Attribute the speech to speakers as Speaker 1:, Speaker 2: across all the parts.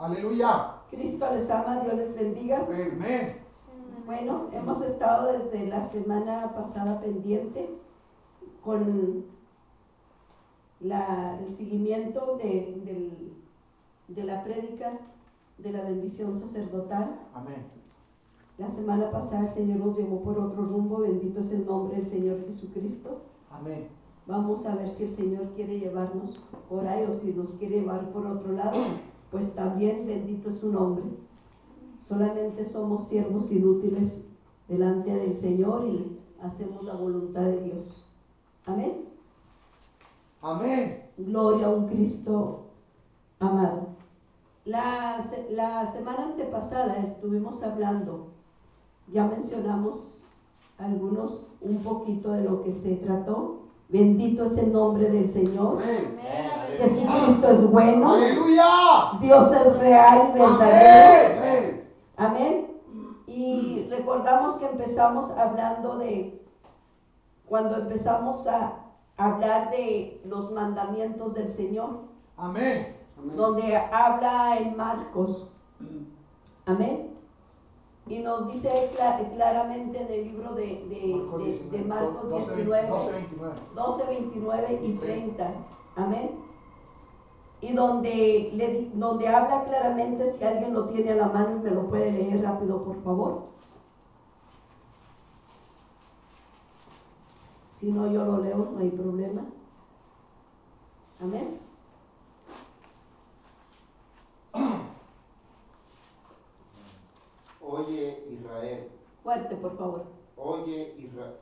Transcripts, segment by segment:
Speaker 1: Aleluya.
Speaker 2: Cristo les ama, Dios les bendiga.
Speaker 1: Amén.
Speaker 2: Bueno, hemos estado desde la semana pasada pendiente con el seguimiento de la prédica de la bendición sacerdotal.
Speaker 1: Amén.
Speaker 2: La semana pasada el Señor nos llevó por otro rumbo, bendito es el nombre del Señor Jesucristo.
Speaker 1: Amén.
Speaker 2: Vamos a ver si el Señor quiere llevarnos por ahí o si nos quiere llevar por otro lado, pues también bendito es su nombre. Solamente somos siervos inútiles delante del Señor y hacemos la voluntad de Dios. Amén.
Speaker 1: Amén.
Speaker 2: Gloria a un Cristo amado. La semana antepasada estuvimos hablando, ya mencionamos algunos un poquito de lo que se trató. Bendito es el nombre del Señor.
Speaker 1: Amén.
Speaker 2: Jesucristo es bueno.
Speaker 1: Aleluya.
Speaker 2: Dios es real y verdadero.
Speaker 1: Amén.
Speaker 2: Amén. Y recordamos que empezamos hablando cuando empezamos a hablar de los mandamientos del Señor.
Speaker 1: Amén.
Speaker 2: Donde habla en Marcos. Amén. Y nos dice claramente en el libro de Marcos 19, 12, 29 y 30. Amén. Y donde habla claramente, si alguien lo tiene a la mano y me lo puede leer rápido, por favor. Si no, yo lo leo, no hay problema. Amén.
Speaker 3: Oye, Israel.
Speaker 2: Fuerte, por favor.
Speaker 3: Oye, Israel.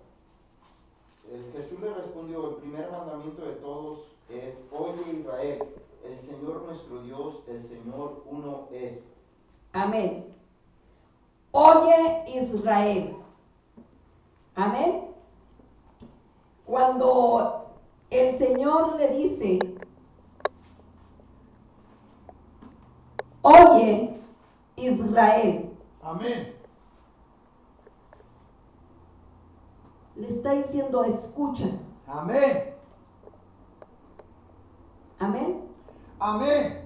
Speaker 3: Jesús le respondió: el primer mandamiento de todos es: oye, Israel, el Señor nuestro Dios, el Señor uno es.
Speaker 2: Amén. Oye, Israel. Amén. Cuando el Señor le dice: oye, Israel.
Speaker 1: Amén.
Speaker 2: Le está diciendo: escucha.
Speaker 1: Amén.
Speaker 2: Amén.
Speaker 1: Amén.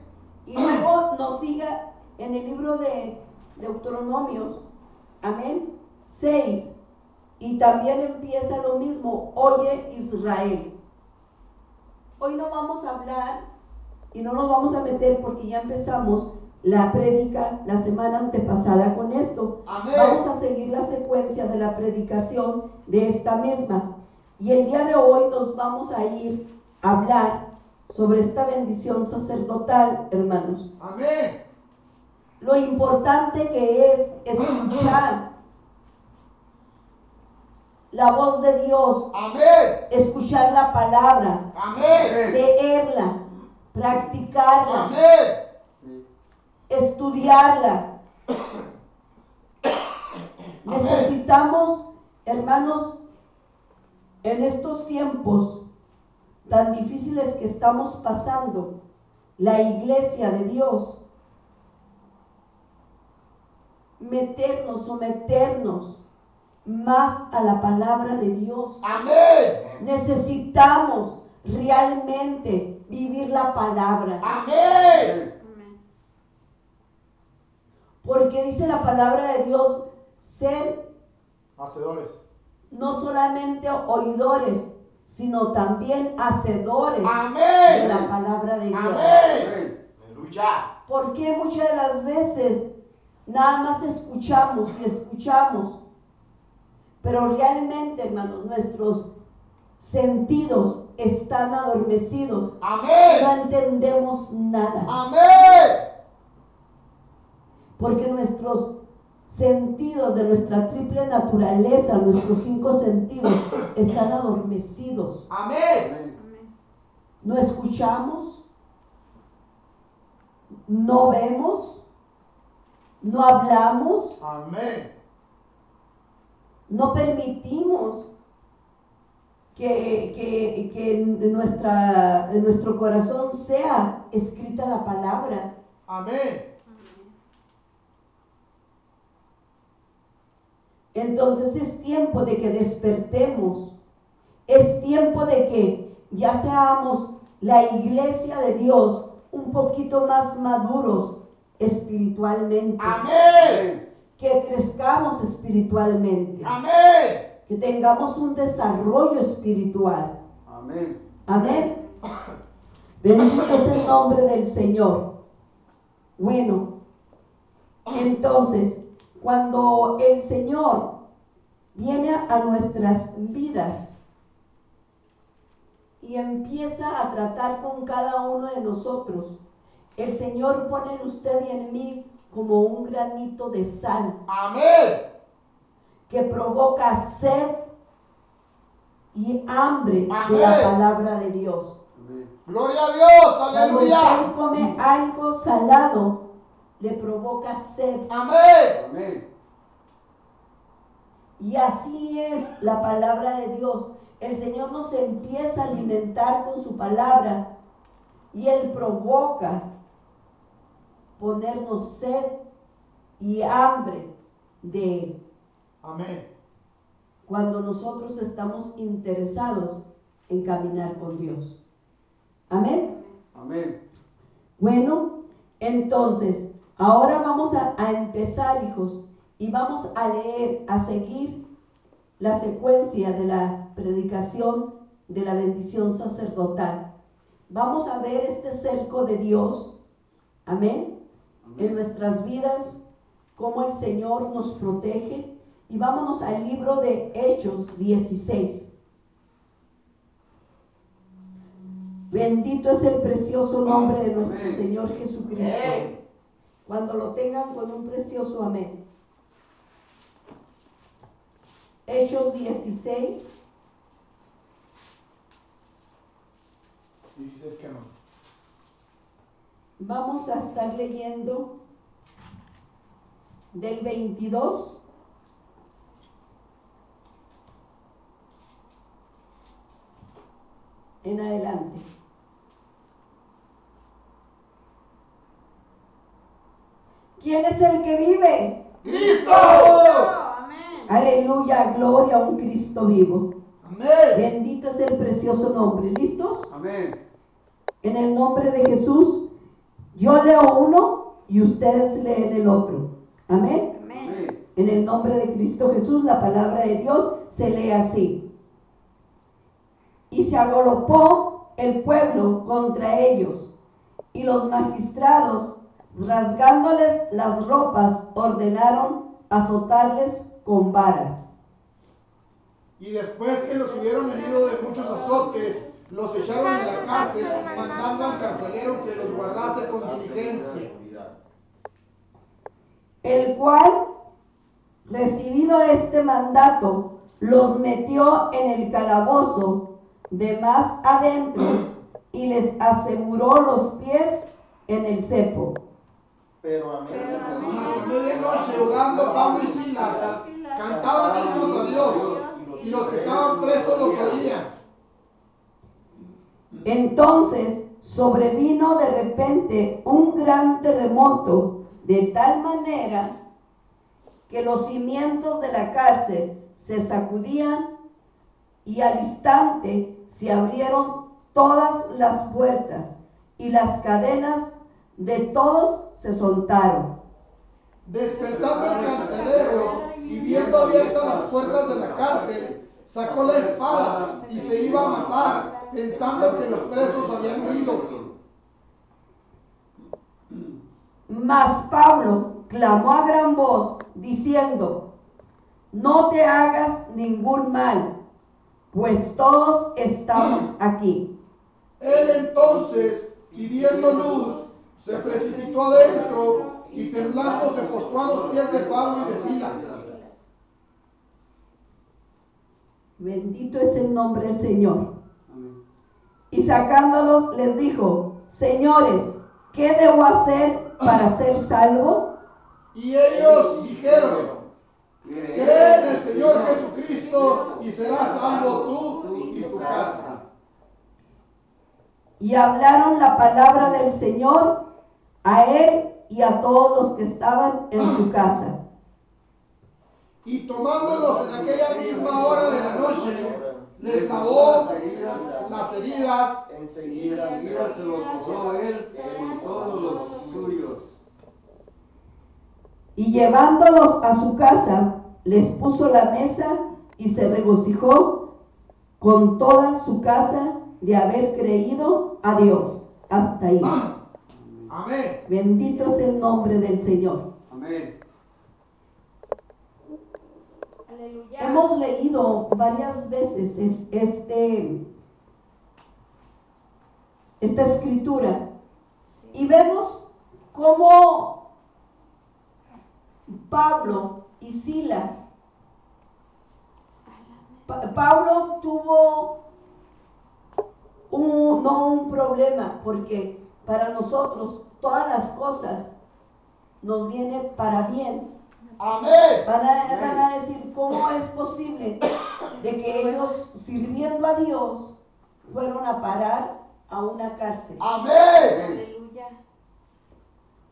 Speaker 2: Y luego nos siga en el libro de Deuteronomios. Amén. 6. Y también empieza lo mismo: oye, Israel. Hoy no vamos a hablar y no nos vamos a meter porque ya empezamos la prédica la semana antepasada con esto.
Speaker 1: Amén.
Speaker 2: Vamos a seguir la secuencia de la predicación de esta misma. Y el día de hoy nos vamos a ir a hablar sobre esta bendición sacerdotal, hermanos.
Speaker 1: Amén.
Speaker 2: Lo importante que es escuchar la voz de Dios,
Speaker 1: Amén.
Speaker 2: escuchar la palabra,
Speaker 1: Amén.
Speaker 2: leerla, practicarla,
Speaker 1: Amén.
Speaker 2: estudiarla.
Speaker 1: Amén.
Speaker 2: Necesitamos, hermanos, en estos tiempos tan difíciles que estamos pasando, la iglesia de Dios, someternos más a la palabra de Dios.
Speaker 1: Amén.
Speaker 2: Necesitamos realmente vivir la palabra.
Speaker 1: Amén.
Speaker 2: Porque dice la palabra de Dios, ser
Speaker 1: Hacedores.
Speaker 2: no solamente oidores, sino también hacedores de
Speaker 1: Amén.
Speaker 2: la palabra de Dios.
Speaker 1: Amén. Aleluya.
Speaker 2: Porque muchas de las veces nada más escuchamos y escuchamos, pero realmente, hermanos, nuestros sentidos están adormecidos.
Speaker 1: Amén.
Speaker 2: No entendemos nada.
Speaker 1: Amén.
Speaker 2: Porque nuestros sentidos de nuestra triple naturaleza, nuestros 5 sentidos, están adormecidos.
Speaker 1: Amén.
Speaker 2: No escuchamos, no vemos, no hablamos,
Speaker 1: Amén.
Speaker 2: no permitimos que en nuestro corazón sea escrita la palabra.
Speaker 1: Amén.
Speaker 2: Entonces es tiempo de que despertemos, es tiempo de que ya seamos la iglesia de Dios un poquito más maduros espiritualmente.
Speaker 1: Amén.
Speaker 2: Que crezcamos espiritualmente.
Speaker 1: Amén.
Speaker 2: Que tengamos un desarrollo espiritual.
Speaker 1: Amén.
Speaker 2: Amén. Bendito es el nombre del Señor. Bueno, entonces, cuando el Señor viene a nuestras vidas y empieza a tratar con cada uno de nosotros, el Señor pone en usted y en mí como un granito de sal.
Speaker 1: Amén.
Speaker 2: Que provoca sed y hambre
Speaker 1: Amén.
Speaker 2: de la palabra de Dios.
Speaker 1: Amén. Gloria a Dios,
Speaker 2: Cuando
Speaker 1: aleluya.
Speaker 2: usted come algo salado, le provoca sed.
Speaker 1: Amén. Amén.
Speaker 2: Y así es la palabra de Dios. El Señor nos empieza a alimentar con su palabra y Él provoca ponernos sed y hambre de Él.
Speaker 1: Amén.
Speaker 2: Cuando nosotros estamos interesados en caminar con Dios. Amén.
Speaker 1: Amén.
Speaker 2: Bueno, entonces, ahora vamos a empezar, hijos, y vamos a leer, a seguir la secuencia de la predicación de la bendición sacerdotal. Vamos a ver este cerco de Dios, amén, en nuestras vidas, cómo el Señor nos protege. Y vámonos al libro de Hechos 16. Bendito es el precioso nombre de nuestro
Speaker 1: Amén.
Speaker 2: Señor Jesucristo. Cuando lo tengan con un precioso amén. Hechos 16.
Speaker 1: 16 que no.
Speaker 2: Vamos a estar leyendo del 22 en adelante. ¿Quién es el que vive?
Speaker 1: ¡Cristo!
Speaker 2: Aleluya, gloria a un Cristo vivo.
Speaker 1: Amén.
Speaker 2: Bendito es el precioso nombre. ¿Listos?
Speaker 1: Amén.
Speaker 2: En el nombre de Jesús, yo leo uno y ustedes leen el otro. Amén.
Speaker 1: Amén.
Speaker 2: En el nombre de Cristo Jesús, la palabra de Dios se lee así. Y se agolpó el pueblo contra ellos, y los magistrados, rasgándoles las ropas, ordenaron azotarles con varas.
Speaker 1: Y después que los hubieron herido de muchos azotes, los echaron en la cárcel, mandando al carcelero que los guardase con diligencia.
Speaker 2: El cual, recibido este mandato, los metió en el calabozo de más adentro y les aseguró los pies en el cepo.
Speaker 3: Pero a
Speaker 1: medianoche, orando Pablo y Silas, cantaban himnos a Dios, y los que estaban presos los oían.
Speaker 2: Entonces sobrevino de repente un gran terremoto, de tal manera que los cimientos de la cárcel se sacudían, y al instante se abrieron todas las puertas y las cadenas de todos se soltaron.
Speaker 1: Despertando el carcelero y viendo abiertas las puertas de la cárcel, sacó la espada y se iba a matar, pensando que los presos habían huido.
Speaker 2: Mas Pablo clamó a gran voz, diciendo: no te hagas ningún mal, pues todos estamos aquí.
Speaker 1: Él entonces, pidiendo luz, se precipitó adentro y temblando se postró a los pies de Pablo y de Silas.
Speaker 2: Bendito es el nombre del Señor. Y sacándolos les dijo: señores, ¿qué debo hacer para ser salvo?
Speaker 1: Y ellos dijeron: cree en el Señor Jesucristo y serás salvo tú y tu casa.
Speaker 2: Y hablaron la palabra del Señor a él y a todos los que estaban en su casa.
Speaker 1: Y tomándolos en aquella misma hora de la noche, les lavó las heridas.
Speaker 3: Enseguida
Speaker 4: se lo puso él y todos los suyos.
Speaker 2: Y llevándolos a su casa, les puso la mesa y se regocijó con toda su casa de haber creído a Dios. Hasta ahí.
Speaker 1: Amén.
Speaker 2: Bendito es el nombre del Señor.
Speaker 4: Amén.
Speaker 5: Aleluya.
Speaker 2: Hemos leído varias veces esta escritura y vemos cómo Pablo y Silas, Pablo tuvo no un problema, porque para nosotros todas las cosas nos vienen para bien.
Speaker 1: Amén.
Speaker 2: Van a decir, ¿cómo es posible de que ellos, sirviendo a Dios, fueron a parar a una cárcel?
Speaker 1: Amén.
Speaker 5: Aleluya.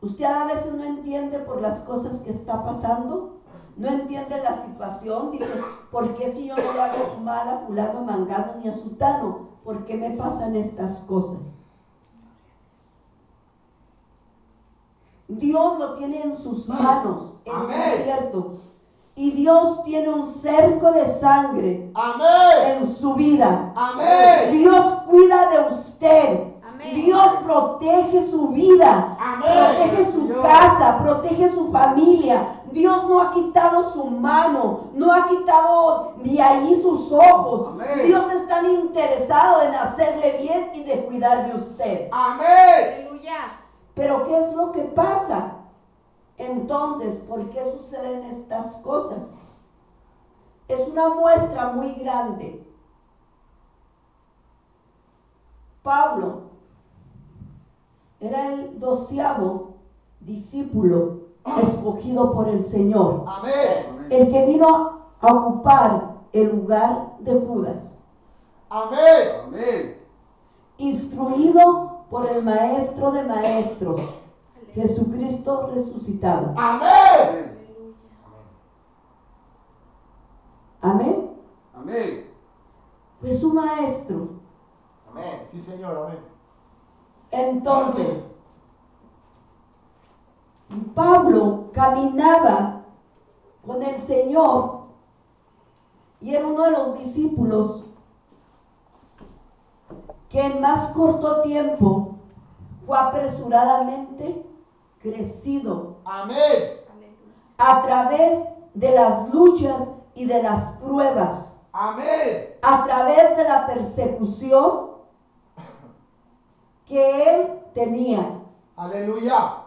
Speaker 2: Usted a veces no entiende por las cosas que está pasando, no entiende la situación, dice, ¿por qué si yo no le hago mal a fulano, mangano ni a sutano? ¿Por qué me pasan estas cosas? Dios lo tiene en sus manos, es cierto. Y Dios tiene un cerco de sangre en su vida.
Speaker 1: Amén.
Speaker 2: Dios cuida de usted.
Speaker 5: Amén.
Speaker 2: Dios protege su vida.
Speaker 1: Amén.
Speaker 2: Protege su casa, protege su familia. Dios no ha quitado su mano, no ha quitado de ahí sus ojos.
Speaker 4: Amén.
Speaker 2: Dios está interesado en hacerle bien y de cuidar de usted.
Speaker 1: Amén.
Speaker 5: Aleluya.
Speaker 2: Pero ¿qué es lo que pasa? Entonces, ¿por qué suceden estas cosas? Es una muestra muy grande. Pablo era el 12º discípulo escogido por el Señor,
Speaker 1: Amén.
Speaker 2: el que vino a ocupar el lugar de Judas,
Speaker 1: Amén.
Speaker 4: Amén.
Speaker 2: instruido por el Maestro de Maestros, Jesucristo resucitado.
Speaker 1: Amén.
Speaker 2: Amén.
Speaker 4: Amén.
Speaker 2: Fue su maestro.
Speaker 3: Amén.
Speaker 1: Sí, Señor. Amén.
Speaker 2: Entonces, Pablo caminaba con el Señor y era uno de los discípulos que en más corto tiempo fue apresuradamente crecido
Speaker 1: Amén.
Speaker 2: a través de las luchas y de las pruebas,
Speaker 1: Amén.
Speaker 2: a través de la persecución que él tenía.
Speaker 1: Aleluya.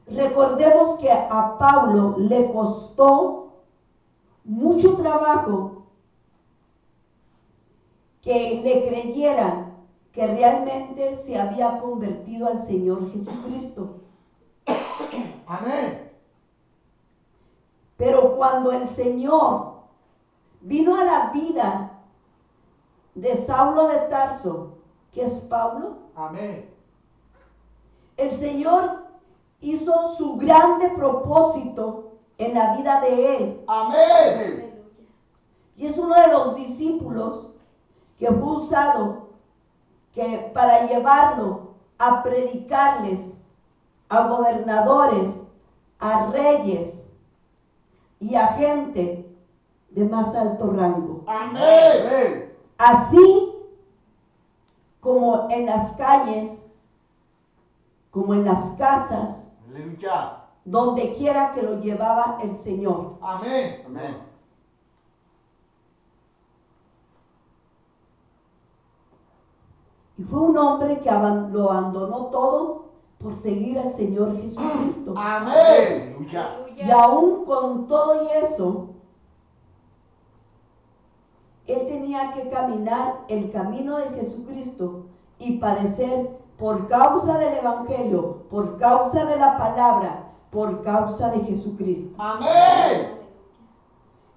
Speaker 2: Recordemos que a Pablo le costó mucho trabajo que le creyeran que realmente se había convertido al Señor Jesucristo.
Speaker 1: Amén.
Speaker 2: Pero cuando el Señor vino a la vida de Saulo de Tarso, que es Pablo,
Speaker 1: Amén.
Speaker 2: el Señor hizo su grande propósito en la vida de él.
Speaker 1: Amén.
Speaker 2: Y es uno de los discípulos que fue usado para llevarlo a predicarles a gobernadores, a reyes y a gente de más alto rango.
Speaker 1: Amén.
Speaker 4: Amén.
Speaker 2: Así como en las calles, como en las casas,
Speaker 1: Aleluya.
Speaker 2: donde quiera que lo llevaba el Señor.
Speaker 1: Amén.
Speaker 3: Amén.
Speaker 2: Y fue un hombre que lo abandonó todo por seguir al Señor Jesucristo.
Speaker 1: Amén.
Speaker 3: Aleluya.
Speaker 2: Y aún con todo y eso, él tenía que caminar el camino de Jesucristo y padecer por causa del Evangelio, por causa de la palabra, por causa de Jesucristo.
Speaker 1: Amén.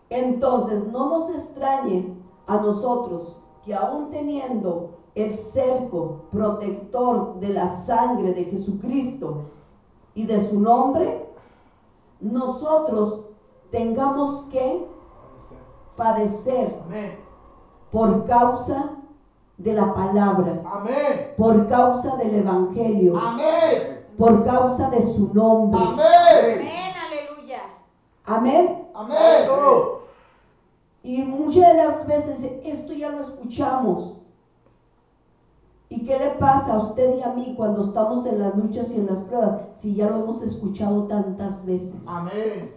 Speaker 2: Entonces, no nos extrañe a nosotros que aún teniendo el cerco protector de la sangre de Jesucristo y de su nombre, nosotros tengamos que padecer
Speaker 1: Amén.
Speaker 2: por causa de la palabra,
Speaker 1: Amén.
Speaker 2: por causa del Evangelio,
Speaker 1: Amén.
Speaker 2: por causa de su nombre.
Speaker 1: Amén.
Speaker 2: Amén.
Speaker 1: Amén.
Speaker 2: Y muchas de las veces esto ya lo escuchamos. ¿Y qué le pasa a usted y a mí cuando estamos en las luchas y en las pruebas? Si ya lo hemos escuchado tantas veces.
Speaker 1: Amén.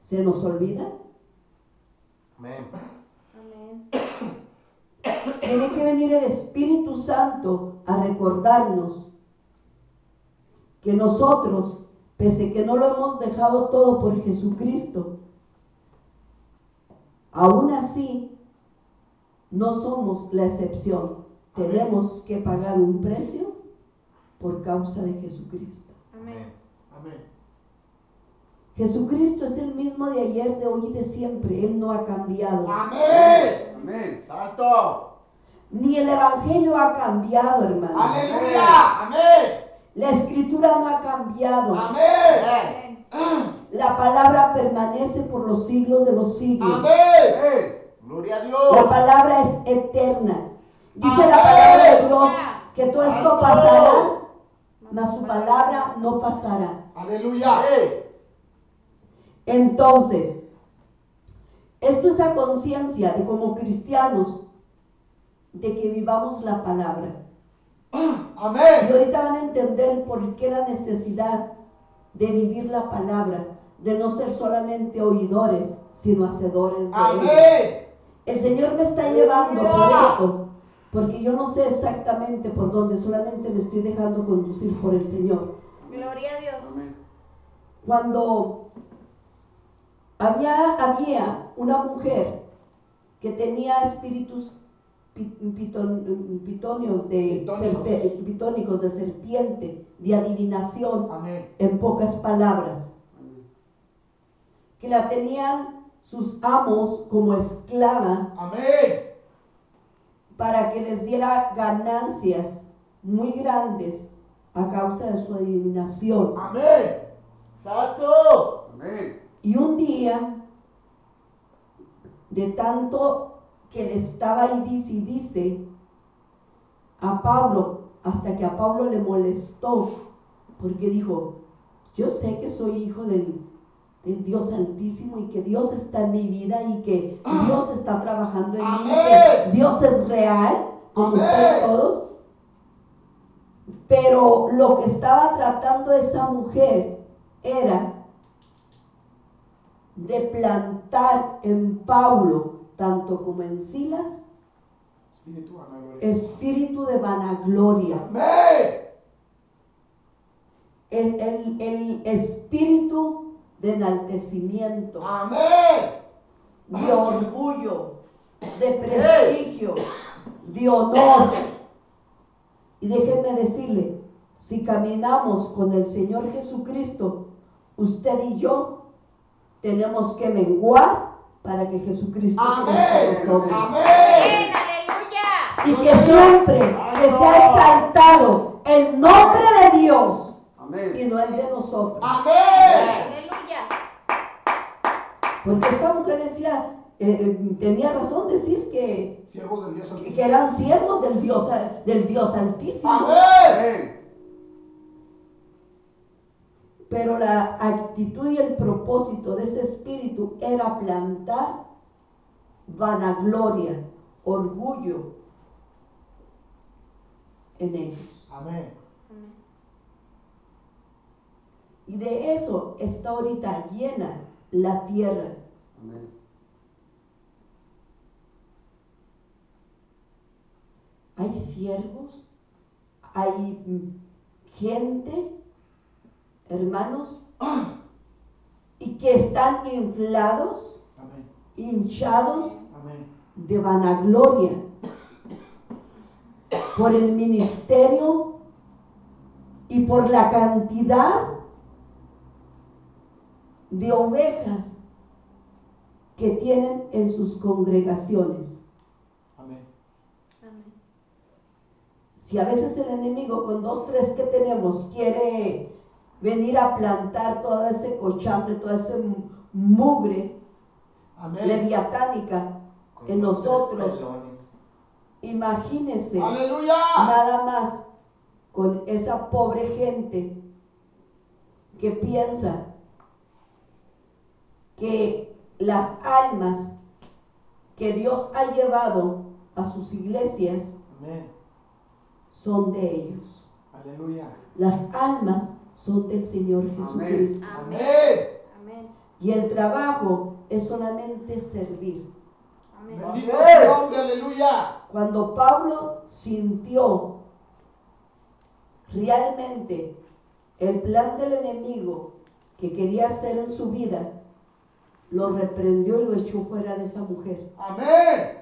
Speaker 2: ¿Se nos olvida?
Speaker 3: Amén.
Speaker 2: Tiene que venir el Espíritu Santo a recordarnos que nosotros, pese que no lo hemos dejado todo por Jesucristo, aún así no somos la excepción.
Speaker 1: Amén.
Speaker 2: Tenemos que pagar un precio por causa de Jesucristo.
Speaker 3: Amén.
Speaker 1: Amén.
Speaker 2: Jesucristo es el mismo de ayer, de hoy y de siempre. Él no ha cambiado.
Speaker 1: Amén.
Speaker 3: Amén. Santo.
Speaker 2: Ni el Evangelio ha cambiado, hermano.
Speaker 1: Aleluya. Amén.
Speaker 2: La Escritura no ha cambiado.
Speaker 1: Amén.
Speaker 2: La palabra permanece por los siglos de los siglos.
Speaker 1: Amén.
Speaker 3: Gloria a
Speaker 2: La
Speaker 3: Dios.
Speaker 2: palabra es eterna. Dice
Speaker 1: Amén.
Speaker 2: la palabra de Dios que todo esto
Speaker 3: Santo.
Speaker 2: pasará, mas su palabra no pasará.
Speaker 1: Aleluya.
Speaker 2: Entonces, esto es a conciencia de como cristianos de que vivamos la palabra. Y
Speaker 1: Amén.
Speaker 2: ahorita van a entender por qué la necesidad de vivir la palabra, de no ser solamente oidores, sino hacedores de ella.
Speaker 1: Amén.
Speaker 2: El Señor me está llevando por esto, porque yo no sé exactamente por dónde, solamente me estoy dejando conducir por el Señor.
Speaker 4: Gloria a Dios.
Speaker 2: Cuando había una mujer que tenía espíritus pitónicos de serpiente, de adivinación,
Speaker 1: Amén.
Speaker 2: en pocas palabras, que la tenían sus amos como esclava
Speaker 1: Amén.
Speaker 2: para que les diera ganancias muy grandes a causa de su adivinación.
Speaker 1: Amén.
Speaker 3: Santo. Amén.
Speaker 2: Y un día, de tanto que le estaba ahí dice a Pablo, hasta que a Pablo le molestó, porque dijo, yo sé que soy hijo del Dios Altísimo y que Dios está en mi vida y que Dios está trabajando en mí, y que Dios es real, como ustedes todos. Pero lo que estaba tratando esa mujer era de plantar en Pablo, tanto como en Silas, espíritu de vanagloria.
Speaker 1: Amén.
Speaker 2: El espíritu de enaltecimiento,
Speaker 1: Amén.
Speaker 2: de orgullo, de prestigio, de honor. Y déjenme decirle, si caminamos con el Señor Jesucristo, usted y yo tenemos que menguar para que Jesucristo crezca en nosotros.
Speaker 1: Amén.
Speaker 4: Aleluya.
Speaker 2: Y que siempre que sea exaltado el nombre de Dios y no el de nosotros.
Speaker 1: Amén.
Speaker 4: Aleluya.
Speaker 2: Porque esta mujer decía, tenía razón decir que
Speaker 1: Siervos del Dios Altísimo.
Speaker 2: eran siervos del Dios Altísimo.
Speaker 1: Amén.
Speaker 2: Pero la actitud y el propósito de ese espíritu era plantar vanagloria, orgullo en ellos.
Speaker 1: Amén.
Speaker 2: Y de eso está ahorita llena la tierra. Hay siervos, hay gente, hermanos, y que están inflados,
Speaker 1: Amén.
Speaker 2: hinchados
Speaker 1: Amén.
Speaker 2: de vanagloria por el ministerio y por la cantidad de ovejas que tienen en sus congregaciones.
Speaker 1: Amén.
Speaker 2: Si a veces el enemigo con 2, 3 que tenemos quiere venir a plantar todo ese cochambre, toda esa mugre
Speaker 1: Amén.
Speaker 2: leviatánica en nosotros, imagínese
Speaker 1: Aleluya.
Speaker 2: nada más con esa pobre gente que piensa que las almas que Dios ha llevado a sus iglesias
Speaker 1: Amén.
Speaker 2: son de ellos.
Speaker 1: Aleluya.
Speaker 2: Las almas son del Señor Jesucristo.
Speaker 1: Amén.
Speaker 4: Amén.
Speaker 2: Y el trabajo es solamente servir.
Speaker 4: Amén.
Speaker 1: Bendito sea su nombre, aleluya.
Speaker 2: Cuando Pablo sintió realmente el plan del enemigo que quería hacer en su vida, lo reprendió y lo echó fuera de esa mujer.
Speaker 1: Amén.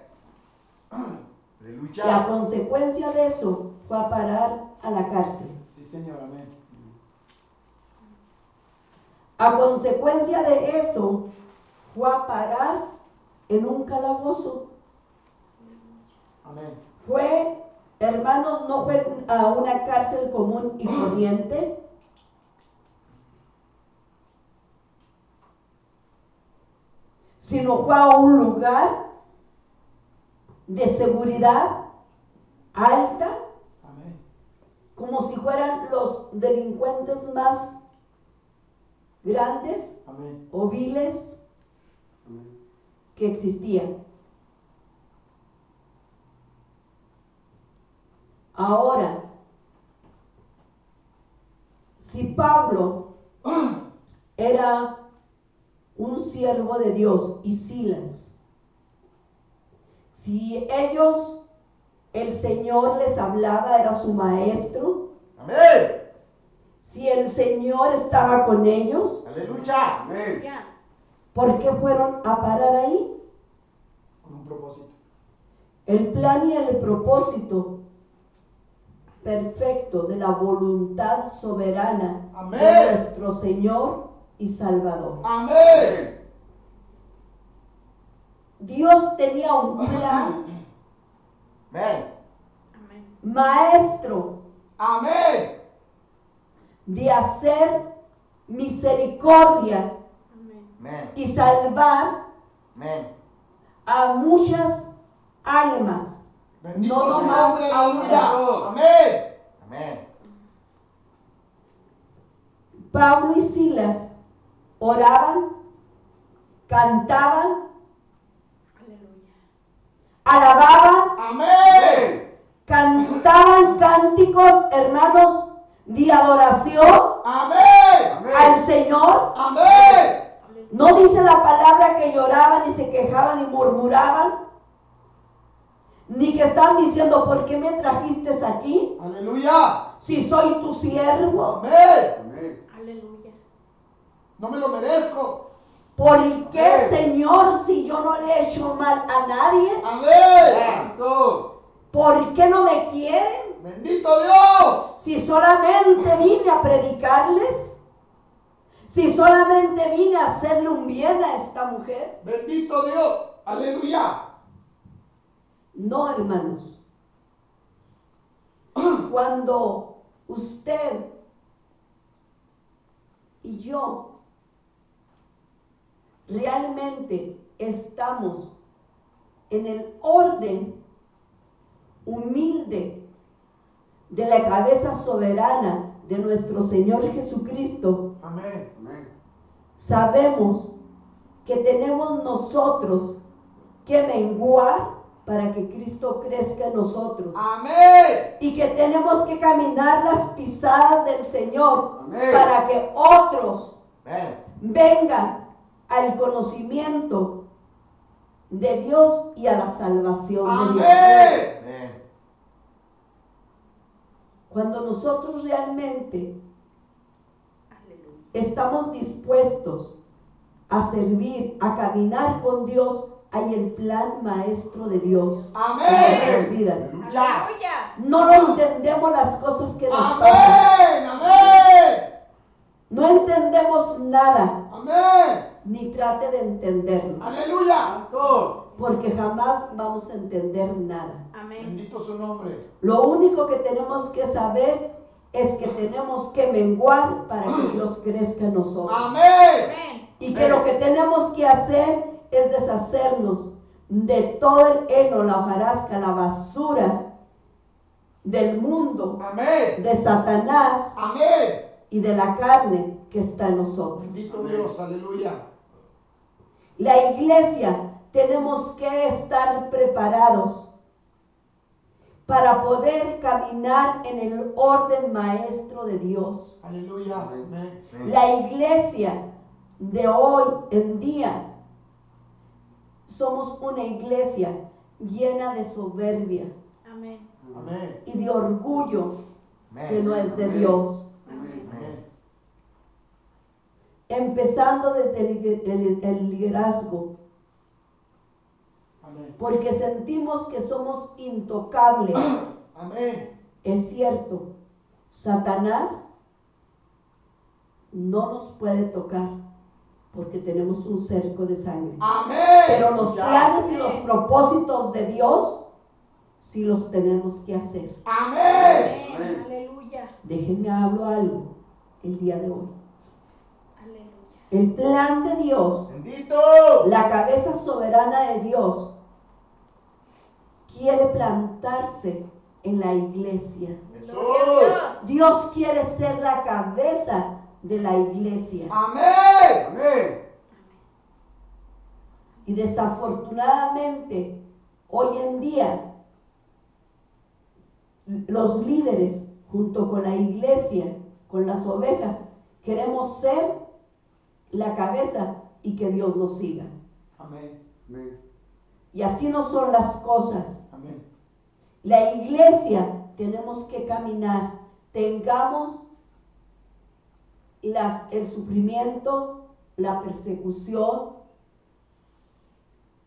Speaker 2: La consecuencia de eso fue a parar a la cárcel.
Speaker 1: Sí, Señor, amén.
Speaker 2: A consecuencia de eso fue a parar en un calabozo.
Speaker 1: Amén.
Speaker 2: Fue, hermanos, no fue a una cárcel común y corriente. Sino fue a un lugar de seguridad alta,
Speaker 1: Amén.
Speaker 2: como si fueran los delincuentes más grandes
Speaker 1: Amén.
Speaker 2: o viles que existían. Ahora, si Pablo era un siervo de Dios y Silas, si ellos, el Señor les hablaba, era su maestro,
Speaker 3: Amén.
Speaker 2: si el Señor estaba con ellos,
Speaker 3: Aleluya. Amén.
Speaker 4: Ya.
Speaker 2: ¿por qué fueron a parar ahí?
Speaker 1: Con un propósito.
Speaker 2: El plan y el propósito perfecto de la voluntad soberana
Speaker 1: Amén.
Speaker 2: de nuestro Señor y Salvador.
Speaker 1: Amén.
Speaker 2: Dios tenía un plan
Speaker 3: Amén.
Speaker 4: Amén.
Speaker 2: maestro
Speaker 1: Amén.
Speaker 2: de hacer misericordia
Speaker 4: Amén.
Speaker 3: Amén.
Speaker 2: y salvar
Speaker 3: Amén.
Speaker 2: a muchas almas.
Speaker 1: Bendito
Speaker 2: No
Speaker 1: sea su
Speaker 2: nomás
Speaker 1: nombre,
Speaker 2: a
Speaker 1: aleluya. Amén.
Speaker 3: Amén.
Speaker 2: Pablo y Silas oraban, cantaban,
Speaker 4: Aleluya.
Speaker 2: alababan,
Speaker 1: Amén.
Speaker 2: cantaban cánticos, hermanos, de adoración
Speaker 1: Amén.
Speaker 2: al Señor.
Speaker 1: Amén.
Speaker 2: No dice la palabra que lloraban y se quejaban y murmuraban, ni que están diciendo, ¿por qué me trajiste aquí?
Speaker 1: Aleluya.
Speaker 2: Si soy tu siervo.
Speaker 1: Amén.
Speaker 4: Aleluya.
Speaker 1: No me lo merezco.
Speaker 2: ¿Por qué, Señor, si yo no le he hecho mal a nadie?
Speaker 1: Amén.
Speaker 2: ¿Por qué no me quieren?
Speaker 1: Bendito Dios.
Speaker 2: Si solamente vine a predicarles, si solamente vine a hacerle un bien a esta mujer.
Speaker 1: Bendito Dios. Aleluya.
Speaker 2: No, hermanos. Cuando usted y yo realmente estamos en el orden humilde de la cabeza soberana de nuestro Señor Jesucristo,
Speaker 1: Amén.
Speaker 2: sabemos que tenemos nosotros que menguar para que Cristo crezca en nosotros.
Speaker 1: Amén.
Speaker 2: Y que tenemos que caminar las pisadas del Señor.
Speaker 3: Amén.
Speaker 2: Para que otros
Speaker 3: Amén.
Speaker 2: vengan al conocimiento de Dios y a la salvación de Dios.
Speaker 1: Amén.
Speaker 3: Amén.
Speaker 2: Cuando nosotros realmente
Speaker 4: Aleluya.
Speaker 2: estamos dispuestos a servir, a caminar con Dios, hay el plan maestro de Dios en
Speaker 1: Amén.
Speaker 2: nuestras vidas.
Speaker 4: Aleluya.
Speaker 2: No lo entendemos las cosas que nos pasan.
Speaker 1: Amén. Amén.
Speaker 2: No entendemos nada,
Speaker 1: Amén.
Speaker 2: ni trate de entenderlo,
Speaker 1: Aleluya.
Speaker 2: porque jamás vamos a entender nada.
Speaker 4: Amén.
Speaker 1: Bendito su nombre.
Speaker 2: Lo único que tenemos que saber es que tenemos que menguar para que Dios crezca en nosotros.
Speaker 1: Amén.
Speaker 4: Amén.
Speaker 2: Y que lo que tenemos que hacer es deshacernos de todo el heno, la hojarasca, la basura del mundo,
Speaker 1: Amén.
Speaker 2: de Satanás
Speaker 1: Amén.
Speaker 2: y de la carne que está en nosotros.
Speaker 1: Bendito Dios. Aleluya.
Speaker 2: La iglesia tenemos que estar preparados para poder caminar en el orden maestro de Dios.
Speaker 1: Aleluya. Amén.
Speaker 2: La iglesia de hoy en día somos una iglesia llena de soberbia
Speaker 4: Amén.
Speaker 1: Amén.
Speaker 2: y de orgullo que no es de Dios.
Speaker 1: Amén.
Speaker 2: Empezando desde el liderazgo,
Speaker 1: Amén.
Speaker 2: porque sentimos que somos intocables.
Speaker 1: Amén.
Speaker 2: Es cierto, Satanás no nos puede tocar porque tenemos un cerco de sangre.
Speaker 1: Amén.
Speaker 2: Pero los planes y los propósitos de Dios sí los tenemos que hacer.
Speaker 1: Amén.
Speaker 4: Amén. Aleluya.
Speaker 2: Déjenme hablar algo el día de hoy.
Speaker 4: Aleluya.
Speaker 2: El plan de Dios,
Speaker 3: Bendito.
Speaker 2: la cabeza soberana de Dios, quiere plantarse en la iglesia.
Speaker 4: Gloria a Dios.
Speaker 2: Dios quiere ser la cabeza de la iglesia.
Speaker 1: Amén.
Speaker 3: Amén.
Speaker 2: Y desafortunadamente, hoy en día, los líderes, junto con la iglesia, con las ovejas, queremos ser la cabeza y que Dios nos siga.
Speaker 1: Amén.
Speaker 2: Y así no son las cosas.
Speaker 1: Amén.
Speaker 2: La iglesia tenemos que caminar, tengamos el sufrimiento, la persecución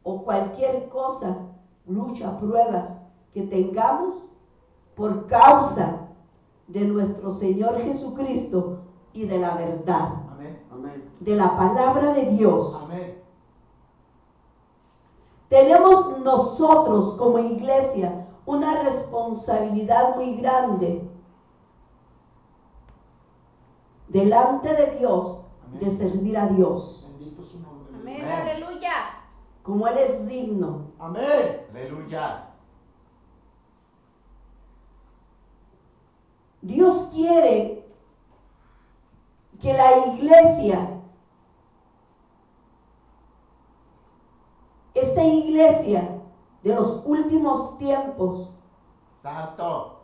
Speaker 2: o cualquier cosa, lucha, pruebas que tengamos por causa de nuestro Señor Jesucristo y de la verdad,
Speaker 1: Amén.
Speaker 2: de la palabra de Dios.
Speaker 1: Amén.
Speaker 2: Tenemos nosotros como iglesia una responsabilidad muy grande delante de Dios,
Speaker 1: Amén.
Speaker 2: de servir a Dios
Speaker 1: Bendito su nombre.
Speaker 4: Amén. Aleluya.
Speaker 2: como Él es digno.
Speaker 1: Amén.
Speaker 3: Aleluya.
Speaker 2: Dios quiere que la iglesia, esta iglesia de los últimos tiempos,
Speaker 3: Santo.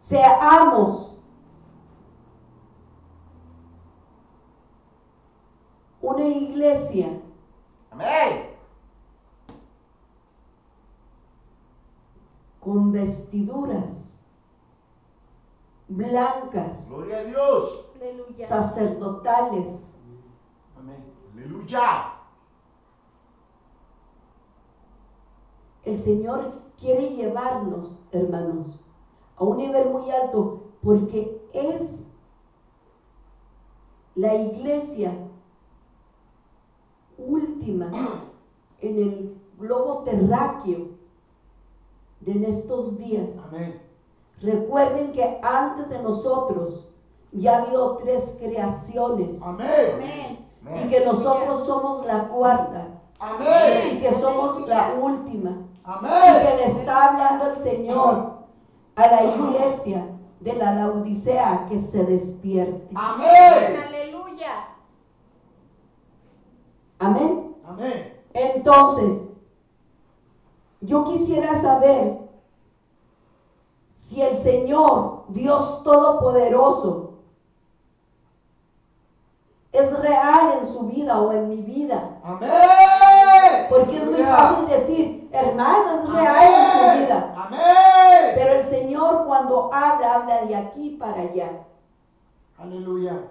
Speaker 2: seamos una iglesia
Speaker 3: Amén.
Speaker 2: con vestiduras blancas,
Speaker 3: Gloria a Dios.
Speaker 4: Aleluya.
Speaker 2: sacerdotales,
Speaker 1: Amén.
Speaker 3: Aleluya.
Speaker 2: El Señor quiere llevarnos, hermanos, a un nivel muy alto, porque es la iglesia última en el globo terráqueo de estos días.
Speaker 1: Amén.
Speaker 2: Recuerden que antes de nosotros ya ha habido 3 creaciones
Speaker 1: Amén.
Speaker 4: Amén.
Speaker 2: y que nosotros somos la cuarta y
Speaker 1: Amén.
Speaker 2: que somos la última. Y
Speaker 1: Amén.
Speaker 2: que le está hablando el Señor a la iglesia de la Laodicea que se despierte.
Speaker 1: Amén.
Speaker 4: Aleluya.
Speaker 2: Amén.
Speaker 1: Amén.
Speaker 2: Entonces, yo quisiera saber si el Señor, Dios Todopoderoso, es real en su vida o en mi vida.
Speaker 1: Amén.
Speaker 2: Porque es muy fácil decir, hermano, es real en su vida.
Speaker 1: Amén.
Speaker 2: Pero el Señor cuando habla de aquí para allá.
Speaker 1: Aleluya.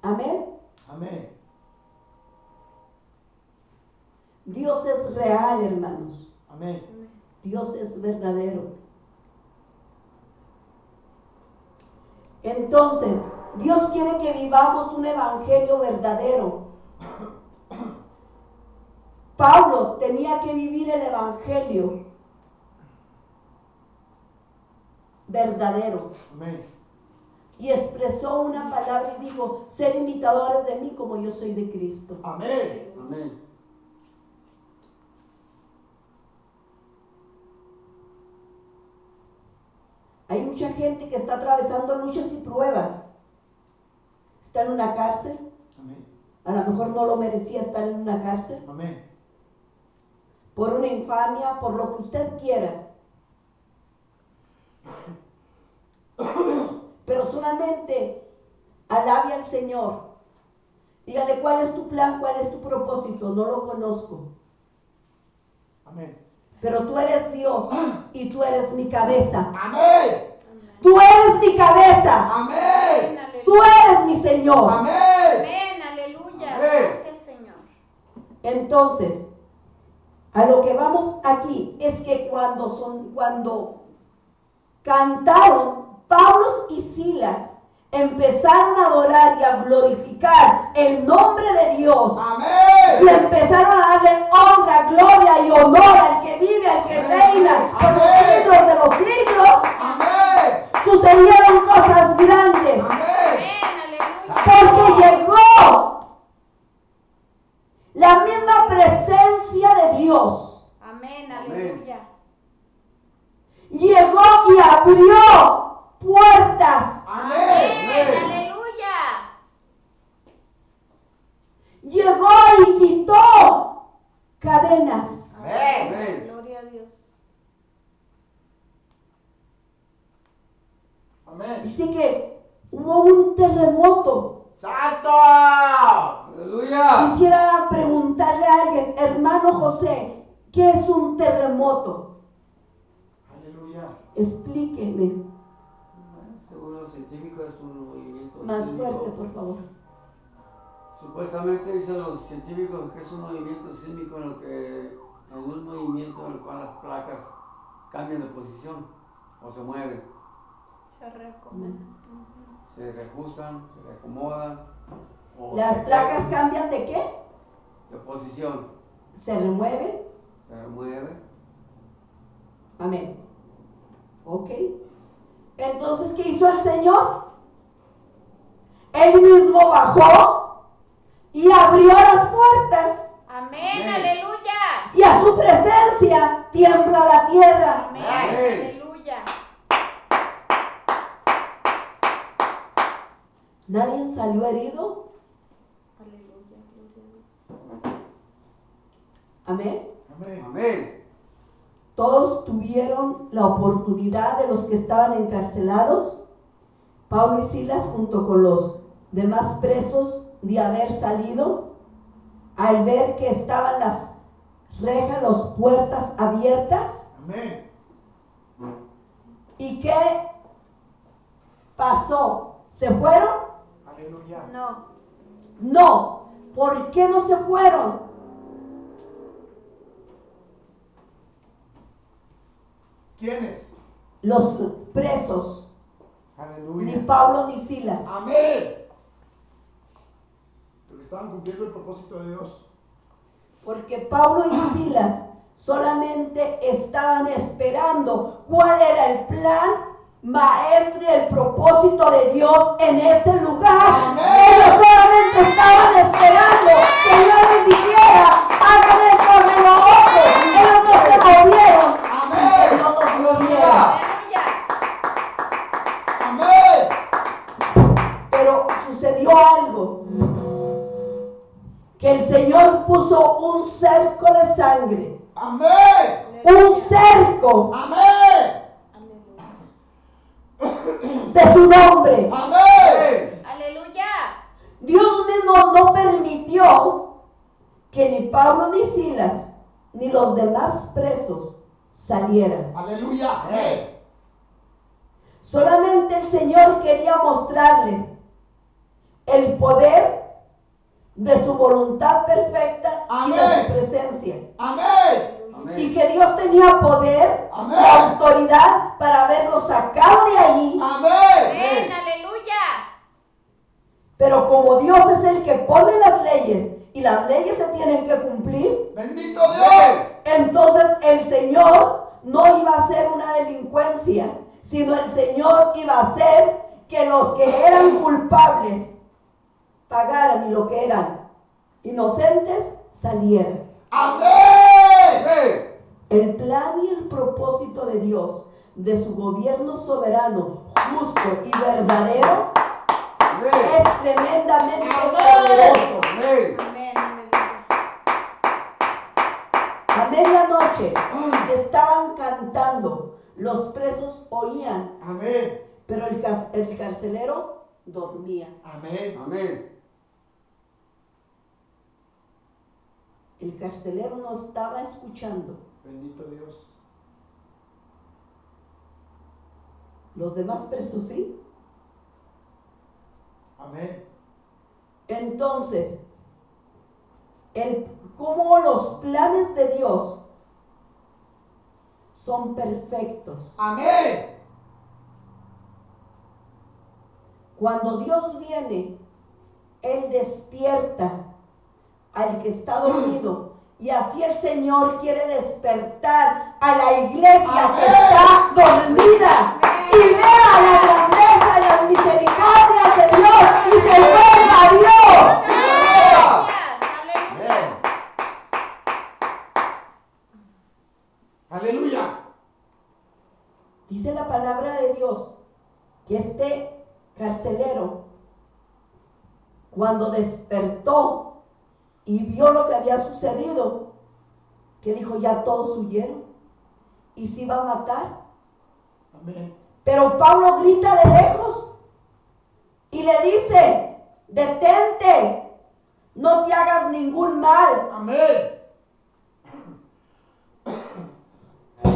Speaker 2: Amén.
Speaker 1: Amén.
Speaker 2: Dios es real, hermanos.
Speaker 1: Amén.
Speaker 2: Dios es verdadero. Entonces, Dios quiere que vivamos un evangelio verdadero. Pablo tenía que vivir el evangelio verdadero.
Speaker 1: Amén.
Speaker 2: Y expresó una palabra y dijo, ser imitadores de mí como yo soy de Cristo.
Speaker 1: Amén.
Speaker 5: Amén.
Speaker 2: Hay mucha gente que está atravesando luchas y pruebas. Está en una cárcel,
Speaker 1: Amén.
Speaker 2: A lo mejor no lo merecía estar en una cárcel.
Speaker 1: Amén.
Speaker 2: Por una infamia, por lo que usted quiera. Pero solamente alabe al Señor. Dígale, ¿cuál es tu plan? ¿Cuál es tu propósito? No lo conozco.
Speaker 1: Amén.
Speaker 2: Pero tú eres Dios y tú eres mi cabeza.
Speaker 1: Amén.
Speaker 2: Tú eres mi cabeza.
Speaker 1: Amén.
Speaker 2: Tú eres mi Señor.
Speaker 1: Amén.
Speaker 4: Amén, aleluya. Gracias, Señor.
Speaker 2: Entonces, a lo que vamos aquí es que cuando cantaron Pablo y Silas, empezaron a adorar y a glorificar el nombre de Dios.
Speaker 1: Amén.
Speaker 2: Y empezaron a darle honra, gloria y honor al que vive, al que reina por los siglos de los siglos.
Speaker 1: Amén.
Speaker 2: Sucedieron cosas grandes.
Speaker 1: Amén.
Speaker 4: Amén, aleluya.
Speaker 2: Porque llegó la misma presencia de Dios.
Speaker 4: Amén, aleluya.
Speaker 2: Llegó y abrió puertas.
Speaker 4: Amén, aleluya.
Speaker 2: Llegó y quitó cadenas.
Speaker 4: Amén. Gloria a Dios.
Speaker 1: Amén.
Speaker 2: Dice que hubo un terremoto.
Speaker 1: ¡Santo!
Speaker 5: Aleluya.
Speaker 2: Quisiera preguntarle a alguien, hermano José, ¿qué es un terremoto?
Speaker 1: Aleluya.
Speaker 2: Explíqueme.
Speaker 5: Según los científicos es un movimiento
Speaker 2: Más
Speaker 5: sísmico.
Speaker 2: fuerte, por favor.
Speaker 5: Supuestamente dicen los científicos que es un movimiento sísmico en un movimiento en el cual las placas cambian de posición o se mueven,
Speaker 4: Se recomienda.
Speaker 5: se reajustan, se reacomodan. O
Speaker 2: ¿Las
Speaker 5: se
Speaker 2: placas
Speaker 5: caen
Speaker 2: cambian de qué?
Speaker 5: de posición,
Speaker 2: ¿Se remueven?
Speaker 5: se remueve.
Speaker 2: Amén. Ok. Entonces, ¿qué hizo el Señor? Él mismo bajó y abrió las puertas.
Speaker 4: Amén,
Speaker 5: Amén.
Speaker 4: aleluya.
Speaker 2: Y a su presencia tiembla la tierra.
Speaker 4: Amén,
Speaker 5: Amén.
Speaker 4: aleluya.
Speaker 2: ¿Nadie salió herido?
Speaker 4: Aleluya, gloria a Dios.
Speaker 2: Amén.
Speaker 1: Amén.
Speaker 5: Amén.
Speaker 2: Todos tuvieron la oportunidad de los que estaban encarcelados, Pablo y Silas junto con los demás presos, de haber salido al ver que estaban las rejas, las puertas abiertas.
Speaker 1: Amén.
Speaker 2: ¿Y qué pasó? ¿Se fueron?
Speaker 1: Aleluya.
Speaker 4: No.
Speaker 2: No. ¿Por qué no se fueron?
Speaker 1: ¿Quiénes?
Speaker 2: Los presos, ni
Speaker 1: Aleluya.
Speaker 2: Pablo ni Silas.
Speaker 1: Amén. Porque estaban cumpliendo el propósito de Dios.
Speaker 2: Porque Pablo y Silas solamente estaban esperando cuál era el plan maestro y el propósito de Dios en ese lugar.
Speaker 1: Amén.
Speaker 2: Ellos solamente estaban esperando que Dios les dijera, hagan esto de lo otro. Ellos no se movieron.
Speaker 1: Amén.
Speaker 2: Ellos no se movieron.
Speaker 4: Aleluya.
Speaker 1: Amén.
Speaker 2: Pero sucedió algo. Que el Señor puso un cerco de sangre.
Speaker 1: Amén.
Speaker 2: Un cerco
Speaker 1: Amén.
Speaker 4: Aleluya.
Speaker 2: de su nombre.
Speaker 1: Amén.
Speaker 4: Aleluya.
Speaker 2: Dios mismo no permitió que ni Pablo ni Silas ni los demás presos salieran.
Speaker 1: Aleluya. Amén.
Speaker 2: Solamente el Señor quería mostrarles el poder de su voluntad perfecta y de
Speaker 1: Amén.
Speaker 2: su presencia.
Speaker 1: Amén.
Speaker 5: Amén.
Speaker 2: Y que Dios tenía poder
Speaker 1: Amén.
Speaker 2: y autoridad para haberlos sacado de allí.
Speaker 1: Amén.
Speaker 4: Amén, aleluya.
Speaker 2: Pero como Dios es el que pone las leyes y las leyes se tienen que cumplir,
Speaker 1: Bendito Dios.
Speaker 2: entonces el Señor no iba a hacer una delincuencia, sino el Señor iba a hacer que los que eran culpables pagaran y lo que eran inocentes salieran.
Speaker 1: Amén.
Speaker 5: Amén.
Speaker 2: El plan y el propósito de Dios, de su gobierno soberano, justo y verdadero, es tremendamente poderoso.
Speaker 5: Amén.
Speaker 4: Amén. Aleluya.
Speaker 2: A medianoche estaban cantando, los presos oían,
Speaker 1: Amén.
Speaker 2: pero el carcelero dormía.
Speaker 1: Amén.
Speaker 5: Amén.
Speaker 2: El carcelero no estaba escuchando.
Speaker 1: Bendito Dios.
Speaker 2: Los demás presos sí.
Speaker 1: Amén.
Speaker 2: Entonces, cómo los planes de Dios son perfectos.
Speaker 1: Amén.
Speaker 2: Cuando Dios viene, Él despierta al que está dormido. Y así el Señor quiere despertar a la iglesia que está dormida. Y vea la grandeza y las misericordias de Dios y se vuelva a Dios.
Speaker 4: Aleluya.
Speaker 1: Aleluya.
Speaker 2: Dice la palabra de Dios que este carcelero, cuando despertó y vio lo que había sucedido, que dijo, ya todos huyeron y se iba a matar.
Speaker 1: Amén.
Speaker 2: Pero Pablo grita de lejos y le dice, detente, no te hagas ningún mal.
Speaker 1: Amén.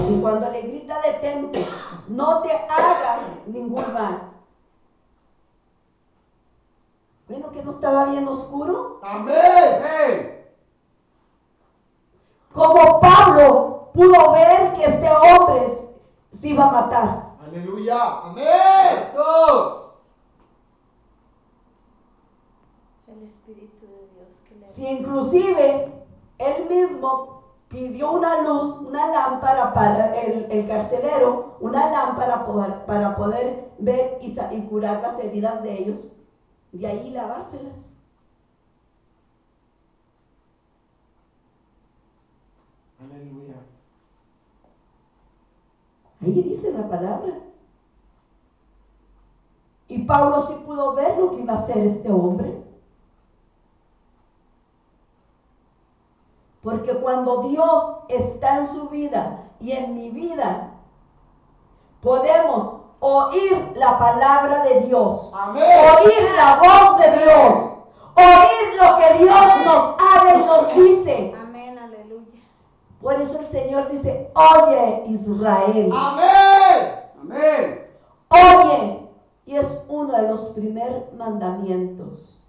Speaker 2: Y cuando le grita detente, no te hagas ningún mal. Bueno, que no estaba bien oscuro.
Speaker 1: Amén.
Speaker 5: Amén.
Speaker 2: Como Pablo pudo ver que este hombre se iba a matar.
Speaker 1: Aleluya. Amén.
Speaker 5: Todos.
Speaker 4: El Espíritu de Dios que le
Speaker 2: Si inclusive él mismo pidió una luz, una lámpara para el carcelero, una lámpara para poder ver y curar las heridas de ellos, de ahí lavárselas.
Speaker 1: Aleluya.
Speaker 2: Ahí dice la palabra. Y Pablo sí pudo ver lo que iba a hacer este hombre. Porque cuando Dios está en su vida y en mi vida, podemos oír la palabra de Dios.
Speaker 1: Amén.
Speaker 2: Oír la voz de Dios. Oír lo que Dios nos habla y nos dice.
Speaker 4: Amén, aleluya.
Speaker 2: Por eso el Señor dice, oye Israel.
Speaker 1: Amén.
Speaker 5: Amén.
Speaker 2: Oye. Y es uno de los primeros mandamientos.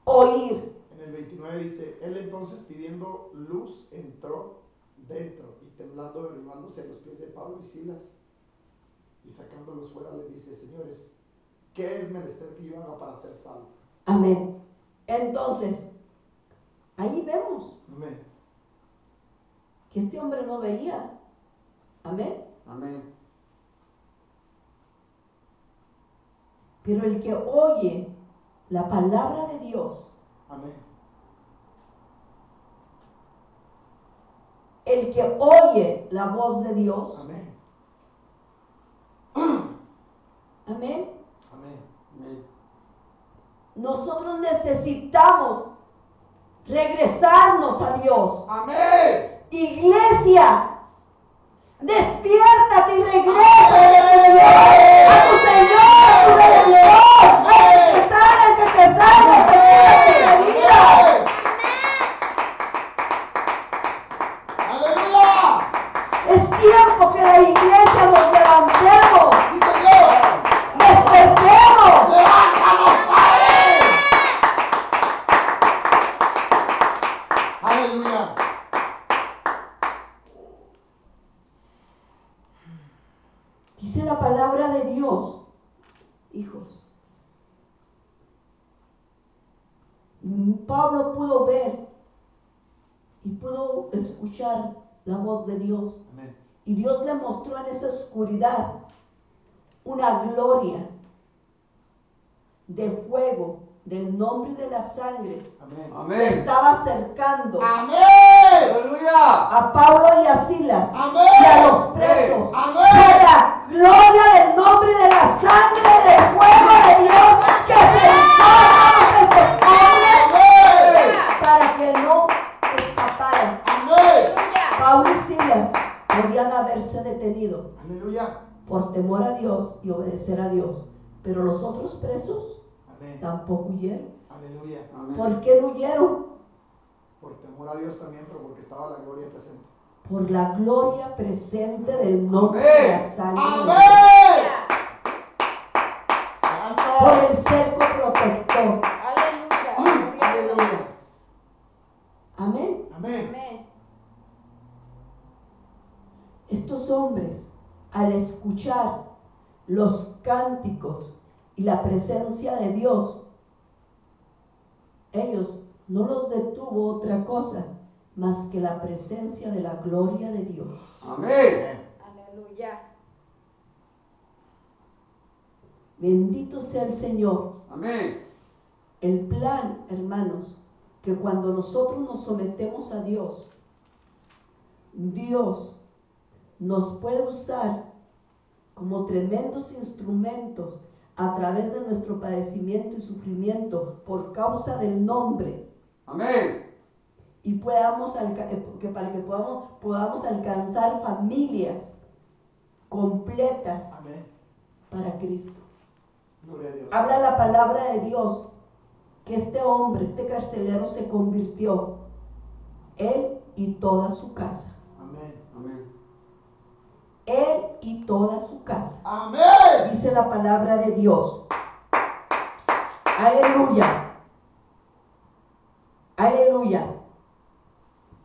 Speaker 2: Oír.
Speaker 1: En el 29 dice, él entonces pidiendo luz entró dentro y temblando, derribándose a los pies de Pablo y Silas y sacándolos fuera le dice, señores, ¿qué es menester que yo haga para ser salvo?
Speaker 2: Amén. Entonces, ahí vemos
Speaker 1: Amén.
Speaker 2: que este hombre no veía. Amén.
Speaker 5: Amén.
Speaker 2: Pero el que oye la palabra de Dios,
Speaker 1: Amén.
Speaker 2: el que oye la voz de Dios,
Speaker 1: Amén.
Speaker 2: amén.
Speaker 1: Amén.
Speaker 5: Amén.
Speaker 2: Nosotros necesitamos regresarnos a Dios.
Speaker 1: Amén.
Speaker 2: Iglesia, despiértate y regresa a tu Señor, a tu Redentor, al que te sana, al que te cura tu vida.
Speaker 1: Aleluya.
Speaker 2: Es tiempo que la iglesia nos levantemos,
Speaker 1: Sí, Señor.
Speaker 2: despertemos.
Speaker 1: Levántanos, Padre. Aleluya.
Speaker 2: Dice la palabra de Dios, hijos. Pablo pudo ver y pudo escuchar la voz de Dios.
Speaker 1: Amén.
Speaker 2: Y Dios le mostró en esa oscuridad una gloria de fuego, del nombre y de la sangre.
Speaker 1: Amén.
Speaker 2: Que
Speaker 5: Amén.
Speaker 2: estaba acercando
Speaker 1: Amén.
Speaker 5: Aleluya.
Speaker 2: a Pablo y a Silas
Speaker 1: Amén.
Speaker 2: y a los presos.
Speaker 1: Amén.
Speaker 2: Que la gloria del nombre y de la sangre detenido.
Speaker 1: Aleluya.
Speaker 2: Por temor a Dios y obedecer a Dios. Pero los otros presos
Speaker 1: Amén.
Speaker 2: tampoco huyeron.
Speaker 1: Aleluya.
Speaker 5: Amén.
Speaker 2: ¿Por qué no huyeron?
Speaker 1: Por temor a Dios también, pero porque estaba la gloria presente.
Speaker 2: Por la gloria presente del nombre
Speaker 5: Amén.
Speaker 2: de la sangre.
Speaker 1: ¡Amén!
Speaker 2: Por
Speaker 1: ¡Santo!
Speaker 2: el cerco protector.
Speaker 4: Aleluya. Gloria a Dios.
Speaker 1: ¡Aleluya!
Speaker 2: Amén.
Speaker 1: Amén.
Speaker 4: Amén.
Speaker 2: Estos hombres, al escuchar los cánticos y la presencia de Dios, ellos no los detuvo otra cosa más que la presencia de la gloria de Dios.
Speaker 5: Amén.
Speaker 4: Aleluya.
Speaker 2: Bendito sea el Señor.
Speaker 5: Amén.
Speaker 2: El plan, hermanos, que cuando nosotros nos sometemos a Dios, Dios nos puede usar como tremendos instrumentos a través de nuestro padecimiento y sufrimiento por causa del nombre,
Speaker 5: Amén.
Speaker 2: y para que podamos alcanzar familias completas
Speaker 1: Amén.
Speaker 2: para Cristo.
Speaker 1: Gloria a Dios.
Speaker 2: Habla la palabra de Dios que este hombre, este carcelero, se convirtió, él y toda su casa.
Speaker 1: Amén.
Speaker 5: Amén.
Speaker 2: Él y toda su casa.
Speaker 1: Amén.
Speaker 2: Dice la palabra de Dios. Aleluya. Aleluya.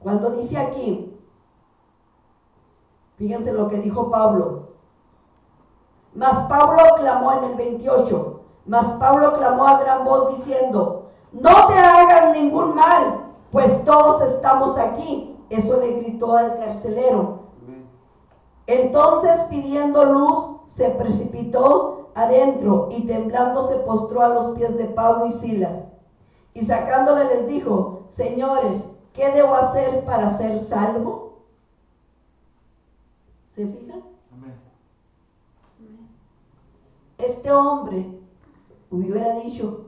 Speaker 2: Cuando dice aquí, fíjense lo que dijo Pablo. Mas Pablo clamó en el 28. Mas Pablo clamó a gran voz diciendo: no te hagas ningún mal, pues todos estamos aquí. Eso le gritó al carcelero.
Speaker 5: Amén.
Speaker 2: Entonces, pidiendo luz, se precipitó adentro y temblando se postró a los pies de Pablo y Silas. Y sacándole les dijo: señores, ¿qué debo hacer para ser salvo? ¿Se fijan?
Speaker 1: Amén.
Speaker 2: Este hombre hubiera dicho: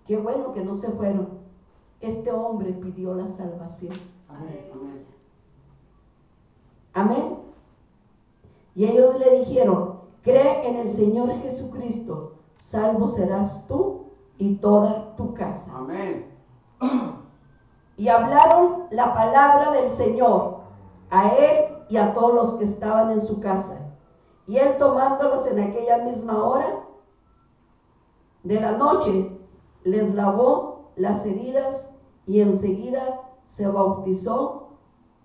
Speaker 2: qué bueno que no se fueron. Este hombre pidió la salvación.
Speaker 1: Amén.
Speaker 5: Amén.
Speaker 2: Amén. Y ellos le dijeron: cree en el Señor Jesucristo, salvo serás tú y toda tu casa.
Speaker 5: Amén.
Speaker 2: Y hablaron la palabra del Señor a él y a todos los que estaban en su casa. Y él, tomándolos en aquella misma hora de la noche, les lavó las heridas y enseguida se bautizó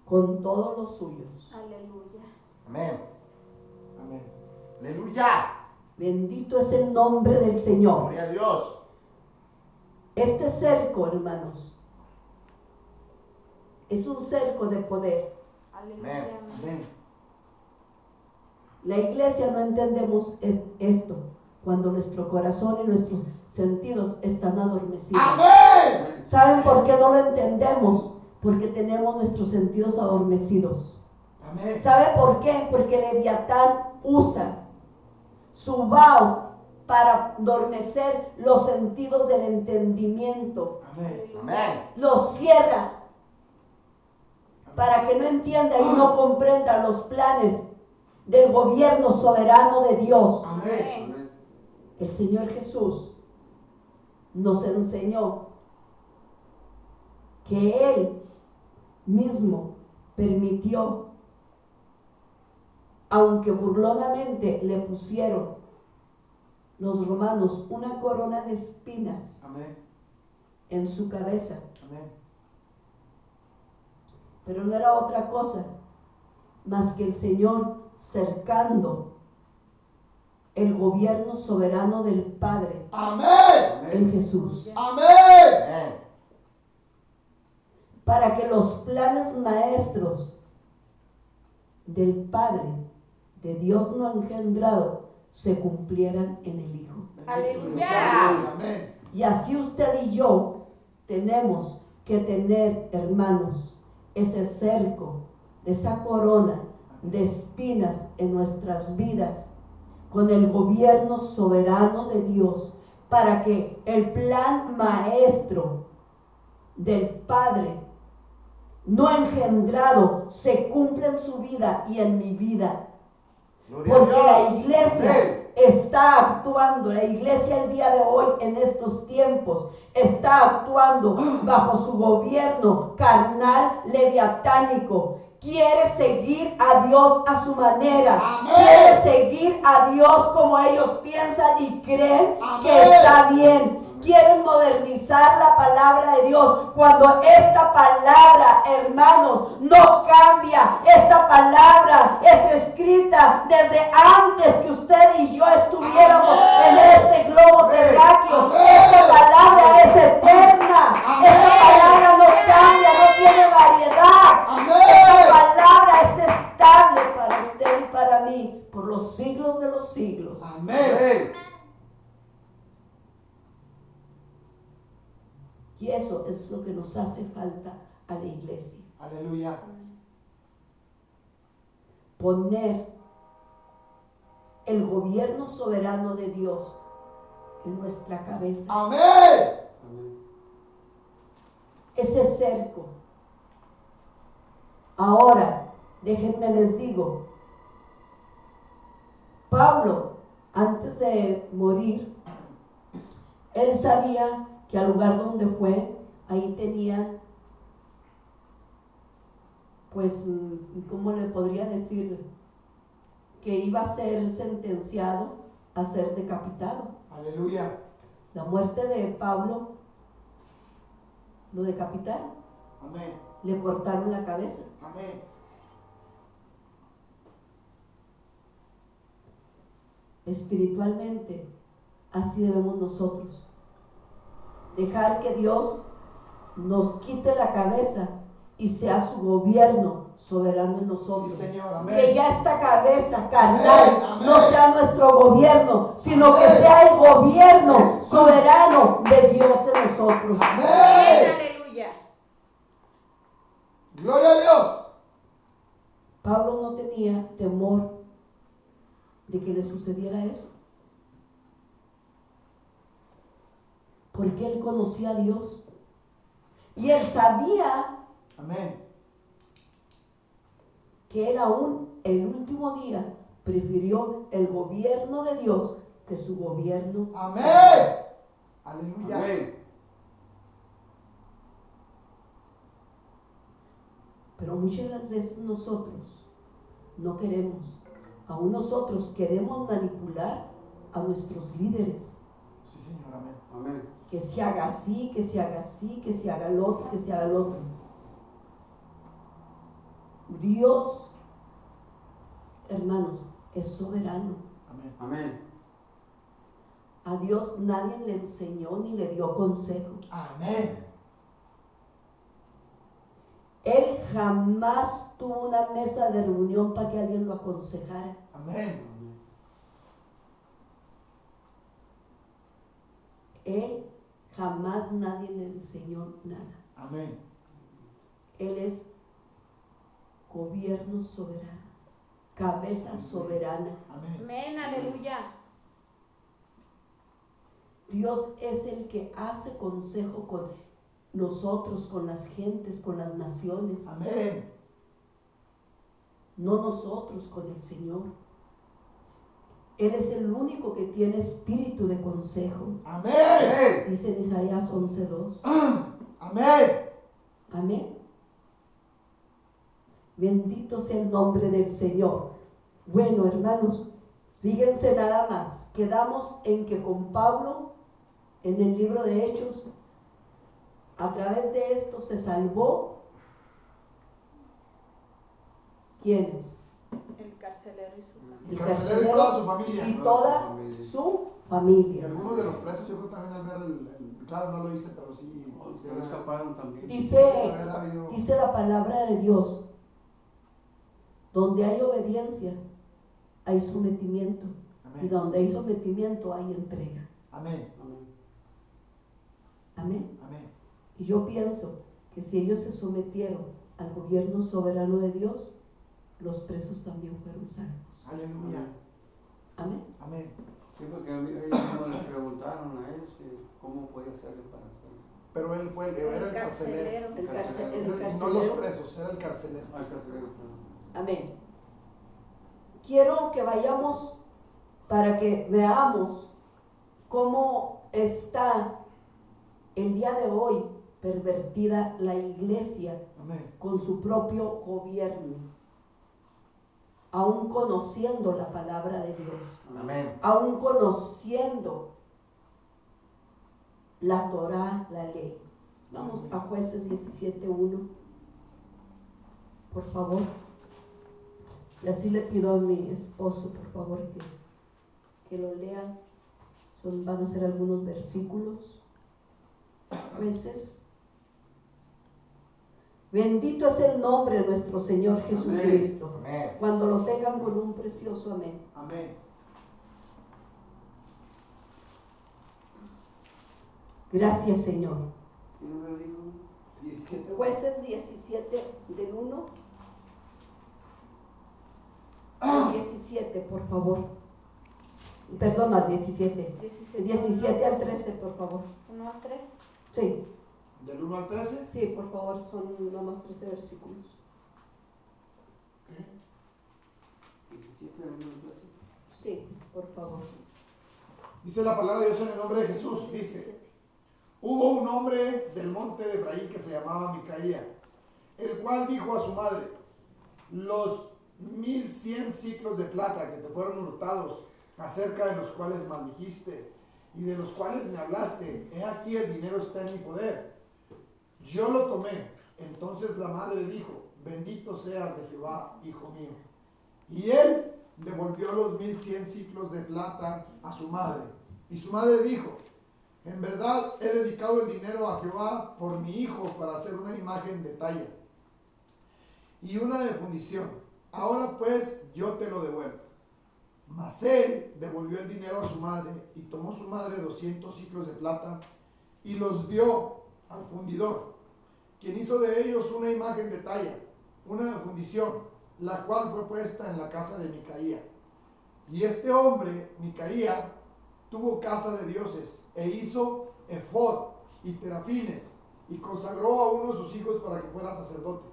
Speaker 2: con todos los suyos.
Speaker 4: Aleluya.
Speaker 3: Amén.
Speaker 1: Amén.
Speaker 3: Aleluya.
Speaker 2: Bendito es el nombre del Señor.
Speaker 3: Gloria a Dios.
Speaker 2: Este cerco, hermanos, es un cerco de poder.
Speaker 4: Aleluya.
Speaker 1: Amén.
Speaker 2: La iglesia no entendemos esto cuando nuestro corazón y nuestros sentidos están adormecidos.
Speaker 1: Amén.
Speaker 2: ¿Saben por qué no lo entendemos? Porque tenemos nuestros sentidos adormecidos.
Speaker 1: Amén.
Speaker 2: ¿Sabe por qué? Porque Leviatán usa su vaho para adormecer los sentidos del entendimiento.
Speaker 1: Amén.
Speaker 3: Amén.
Speaker 2: Los cierra para que no entienda y no comprenda los planes del gobierno soberano de Dios.
Speaker 1: Amén.
Speaker 5: Amén.
Speaker 2: El Señor Jesús nos enseñó que Él mismo permitió, aunque burlonamente le pusieron los romanos una corona de espinas
Speaker 1: Amén.
Speaker 2: en su cabeza,
Speaker 1: Amén.
Speaker 2: pero no era otra cosa más que el Señor cercando el gobierno soberano del Padre
Speaker 1: Amén.
Speaker 2: en Jesús,
Speaker 1: Amén.
Speaker 3: Amén.
Speaker 2: para que los planes maestros del Padre, de Dios no engendrado, se cumplieran en el Hijo.
Speaker 4: Aleluya.
Speaker 1: Amén.
Speaker 2: Y así usted y yo tenemos que tener, hermanos, ese cerco, esa corona de espinas en nuestras vidas, con el gobierno soberano de Dios, para que el plan maestro del Padre no engendrado se cumpla en su vida y en mi vida.
Speaker 1: Gloria a
Speaker 2: Porque la
Speaker 1: Dios.
Speaker 2: iglesia
Speaker 5: Amén.
Speaker 2: está actuando, la iglesia el día de hoy, en estos tiempos, está actuando bajo su gobierno carnal leviatánico. Quiere seguir a Dios a su manera.
Speaker 1: Amén.
Speaker 2: Quiere seguir a Dios como ellos piensan y creen
Speaker 1: Amén.
Speaker 2: que está bien. Quieren modernizar la palabra de Dios, cuando esta palabra, hermanos, no cambia. Esta palabra es escrita desde antes que usted y yo estuviéramos en este globo terráqueo. Esta palabra es eterna. Esta palabra no cambia, no tiene variedad. Esta palabra es estable para usted y para mí por los siglos de los siglos.
Speaker 1: Amén.
Speaker 2: Y eso es lo que nos hace falta a la iglesia.
Speaker 1: Aleluya.
Speaker 2: Poner el gobierno soberano de Dios en nuestra cabeza.
Speaker 1: Amén.
Speaker 2: Ese cerco. Ahora, déjenme les digo, Pablo, antes de morir, él sabía que al lugar donde fue, ahí tenían, pues, ¿cómo le podría decir? Que iba a ser sentenciado a ser decapitado.
Speaker 1: Aleluya.
Speaker 2: La muerte de Pablo, lo decapitaron,
Speaker 1: Amén.
Speaker 2: le cortaron la cabeza.
Speaker 1: Amén.
Speaker 2: Espiritualmente, así debemos nosotros dejar que Dios nos quite la cabeza y sea su gobierno soberano en nosotros.
Speaker 1: Sí, Señor. Amén.
Speaker 2: Que ya esta cabeza carnal
Speaker 1: Amén.
Speaker 2: no sea nuestro gobierno, sino
Speaker 1: Amén.
Speaker 2: que sea el gobierno soberano de Dios en nosotros.
Speaker 1: Amén.
Speaker 4: Aleluya.
Speaker 1: Gloria a Dios.
Speaker 2: Pablo no tenía temor de que le sucediera eso, porque él conocía a Dios y él sabía
Speaker 1: Amén.
Speaker 2: que él aún el último día prefirió el gobierno de Dios que su gobierno.
Speaker 1: Amén. Aleluya.
Speaker 5: Amén.
Speaker 2: Pero muchas de las veces nosotros no queremos, aún nosotros queremos manipular a nuestros líderes,
Speaker 1: Sí, Señor. Amén.
Speaker 5: Amén.
Speaker 2: que se haga así, que se haga así, que se haga el otro, que se haga el otro. Dios, hermanos, es soberano.
Speaker 1: Amén.
Speaker 5: Amén.
Speaker 2: A Dios nadie le enseñó ni le dio consejo.
Speaker 1: Amén.
Speaker 2: Él jamás tuvo una mesa de reunión para que alguien lo aconsejara.
Speaker 1: Amén.
Speaker 2: Él jamás nadie le enseñó nada.
Speaker 1: Amén.
Speaker 2: Él es gobierno soberano, cabeza soberana.
Speaker 1: Amén.
Speaker 4: Amén, aleluya.
Speaker 2: Dios es el que hace consejo con nosotros, con las gentes, con las naciones,
Speaker 1: Amén.
Speaker 2: no nosotros con el Señor. Él es el único que tiene espíritu de consejo.
Speaker 1: Amén.
Speaker 5: Amén.
Speaker 2: Dice en Isaías 11:2.
Speaker 1: Amén.
Speaker 2: Amén. Bendito sea el nombre del Señor. Bueno, hermanos, fíjense nada más. Quedamos en que con Pablo, en el libro de Hechos, a través de esto se salvó. ¿Quiénes?
Speaker 4: El carcelero y su familia.
Speaker 1: El carcelero y toda su familia.
Speaker 2: Y toda su
Speaker 1: Y
Speaker 2: familia.
Speaker 1: algunos de los presos, yo creo también al ver claro, no lo hice, pero sí.
Speaker 5: Los que
Speaker 1: debe-
Speaker 5: escaparon también.
Speaker 1: debe
Speaker 2: Dice
Speaker 1: haber habido-
Speaker 2: la palabra de Dios, donde hay obediencia, hay sometimiento. Y
Speaker 1: Amén.
Speaker 2: donde hay sometimiento, hay entrega.
Speaker 1: Amén.
Speaker 5: Amén.
Speaker 2: Amén.
Speaker 1: Amén.
Speaker 2: Y yo pienso que si ellos se sometieron al gobierno soberano de Dios, los presos también fueron salvos.
Speaker 1: Aleluya.
Speaker 2: Amén.
Speaker 1: Amén.
Speaker 5: Sí, porque a mí ellos mismos les preguntaron a ellos que cómo podía hacerle para hacerlo.
Speaker 1: pero él era el carcelero.
Speaker 2: El carcelero.
Speaker 1: No los presos, era el carcelero.
Speaker 2: Amén. Quiero que vayamos para que veamos cómo está el día de hoy pervertida la iglesia.
Speaker 1: Amén.
Speaker 2: Con su propio gobierno, aún conociendo la palabra de Dios.
Speaker 3: Amén.
Speaker 2: Aún conociendo la Torá, la ley. Vamos a Jueces 17:1, por favor. Y así le pido a mi esposo, por favor, que lo lean. Van a ser algunos versículos. Jueces. Bendito es el nombre de nuestro Señor Jesucristo.
Speaker 3: Amén.
Speaker 2: Cuando lo tengan con un precioso amén.
Speaker 1: Amén.
Speaker 2: Gracias, Señor.
Speaker 1: 17.
Speaker 2: Jueces 17 del 1 al 17, por favor. Perdón, al 17. 17 al 13, por favor.
Speaker 4: 1 al 3.
Speaker 2: Sí.
Speaker 1: ¿Del 1 al 13?
Speaker 2: Sí, por favor, son nomás 13 versículos. Sí, por favor.
Speaker 1: Dice la palabra de Dios en el nombre de Jesús. Dice: hubo un hombre del monte de Efraín que se llamaba Micaía, el cual dijo a su madre: los 1100 ciclos de plata que te fueron hurtados, acerca de los cuales maldijiste y de los cuales me hablaste, he aquí el dinero está en mi poder. Yo lo tomé. Entonces la madre dijo: bendito seas de Jehová, hijo mío. Y él devolvió los 1100 ciclos de plata a su madre. Y su madre dijo: en verdad he dedicado el dinero a Jehová por mi hijo para hacer una imagen de talla y una de fundición. Ahora pues yo te lo devuelvo. Mas él devolvió el dinero a su madre, y tomó su madre 200 ciclos de plata y los dio al fundidor, quien hizo de ellos una imagen de talla, una de fundición, la cual fue puesta en la casa de Micaía. Y este hombre, Micaía, tuvo casa de dioses, e hizo efod y terafines, y consagró a uno de sus hijos para que fuera sacerdote.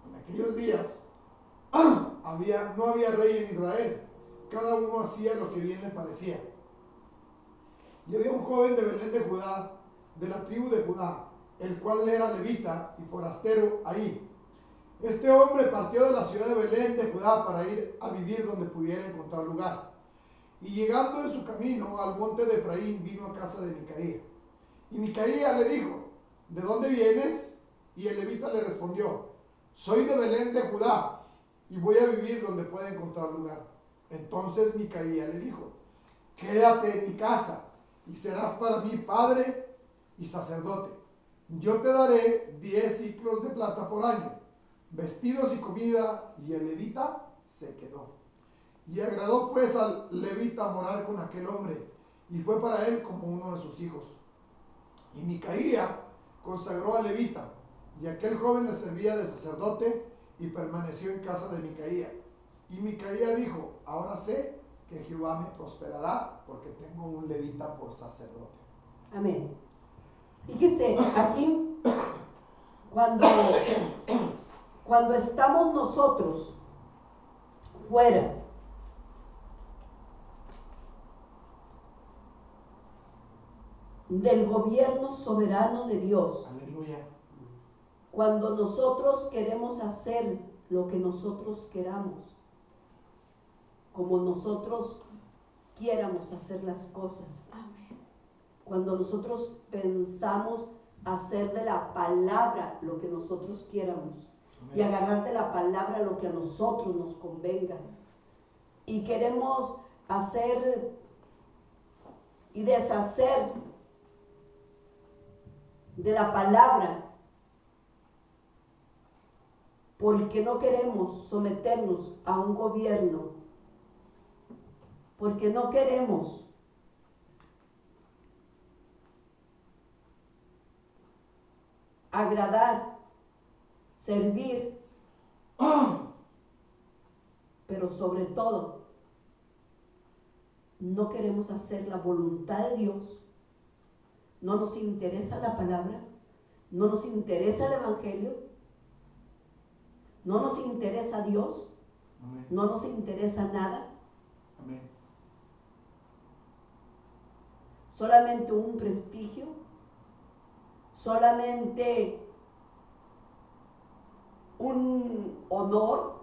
Speaker 1: En aquellos días no había rey en Israel, cada uno hacía lo que bien le parecía. Y había un joven de Belén de Judá, de la tribu de Judá, el cual era levita y forastero ahí. Este hombre partió de la ciudad de Belén de Judá para ir a vivir donde pudiera encontrar lugar. Y llegando en su camino al monte de Efraín, vino a casa de Micaía. Y Micaía le dijo: ¿de dónde vienes? Y el levita le respondió: soy de Belén de Judá, y voy a vivir donde pueda encontrar lugar. Entonces Micaía le dijo: quédate en mi casa, y serás para mí padre y sacerdote. Yo te daré 10 ciclos de plata por año, vestidos y comida. Y el levita se quedó. Y agradó pues al levita morar con aquel hombre, y fue para él como uno de sus hijos. Y Micaía consagró al levita, y aquel joven le servía de sacerdote, y permaneció en casa de Micaía. Y Micaía dijo: ahora sé que Jehová me prosperará, porque tengo un levita por sacerdote.
Speaker 2: Amén. Fíjese, aquí cuando estamos nosotros fuera del gobierno soberano de Dios,
Speaker 1: Aleluya.
Speaker 2: cuando nosotros queremos hacer lo que nosotros queramos, como nosotros quiéramos hacer las cosas,
Speaker 4: Amén.
Speaker 2: cuando nosotros pensamos hacer de la palabra lo que nosotros quieramos, y agarrar de la palabra lo que a nosotros nos convenga, y queremos hacer y deshacer de la palabra porque no queremos someternos a un gobierno, porque no queremos agradar, servir, pero sobre todo no queremos hacer la voluntad de Dios, no nos interesa la palabra, no nos interesa el evangelio, no nos interesa Dios,
Speaker 1: Amén.
Speaker 2: no nos interesa nada.
Speaker 1: Amén.
Speaker 2: Solamente un prestigio, solamente un honor.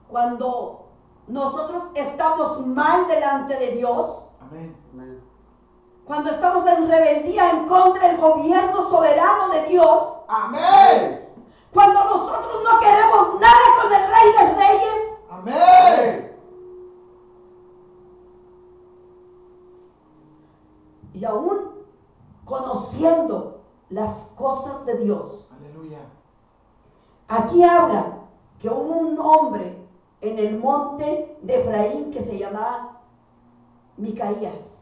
Speaker 2: Cuando nosotros estamos mal delante de Dios,
Speaker 1: Amén.
Speaker 5: Amén.
Speaker 2: cuando estamos en rebeldía en contra del gobierno soberano de Dios,
Speaker 1: Amén.
Speaker 2: cuando nosotros no queremos nada con el Rey de Reyes,
Speaker 1: Amén.
Speaker 2: y aún conociendo las cosas de Dios.
Speaker 1: Aleluya.
Speaker 2: Aquí habla que hubo un hombre en el monte de Efraín que se llamaba Micaías.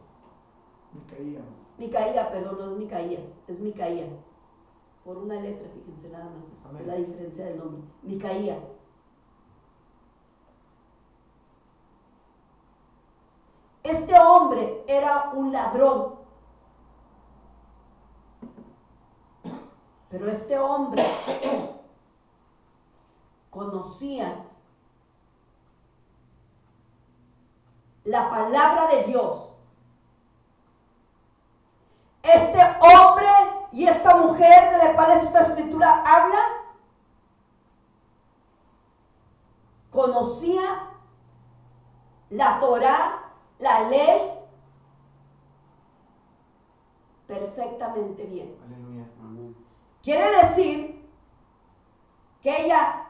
Speaker 2: Micaía, perdón, no es Micaías, es Micaía. Por una letra, fíjense nada más, es la diferencia del nombre. Micaía. Este hombre era un ladrón. Pero este hombre conocía la palabra de Dios. Este hombre y esta mujer de la cual esta escritura habla, conocía la Torá, la ley, perfectamente bien.
Speaker 1: Aleluya.
Speaker 5: Amén.
Speaker 2: Quiere decir que ella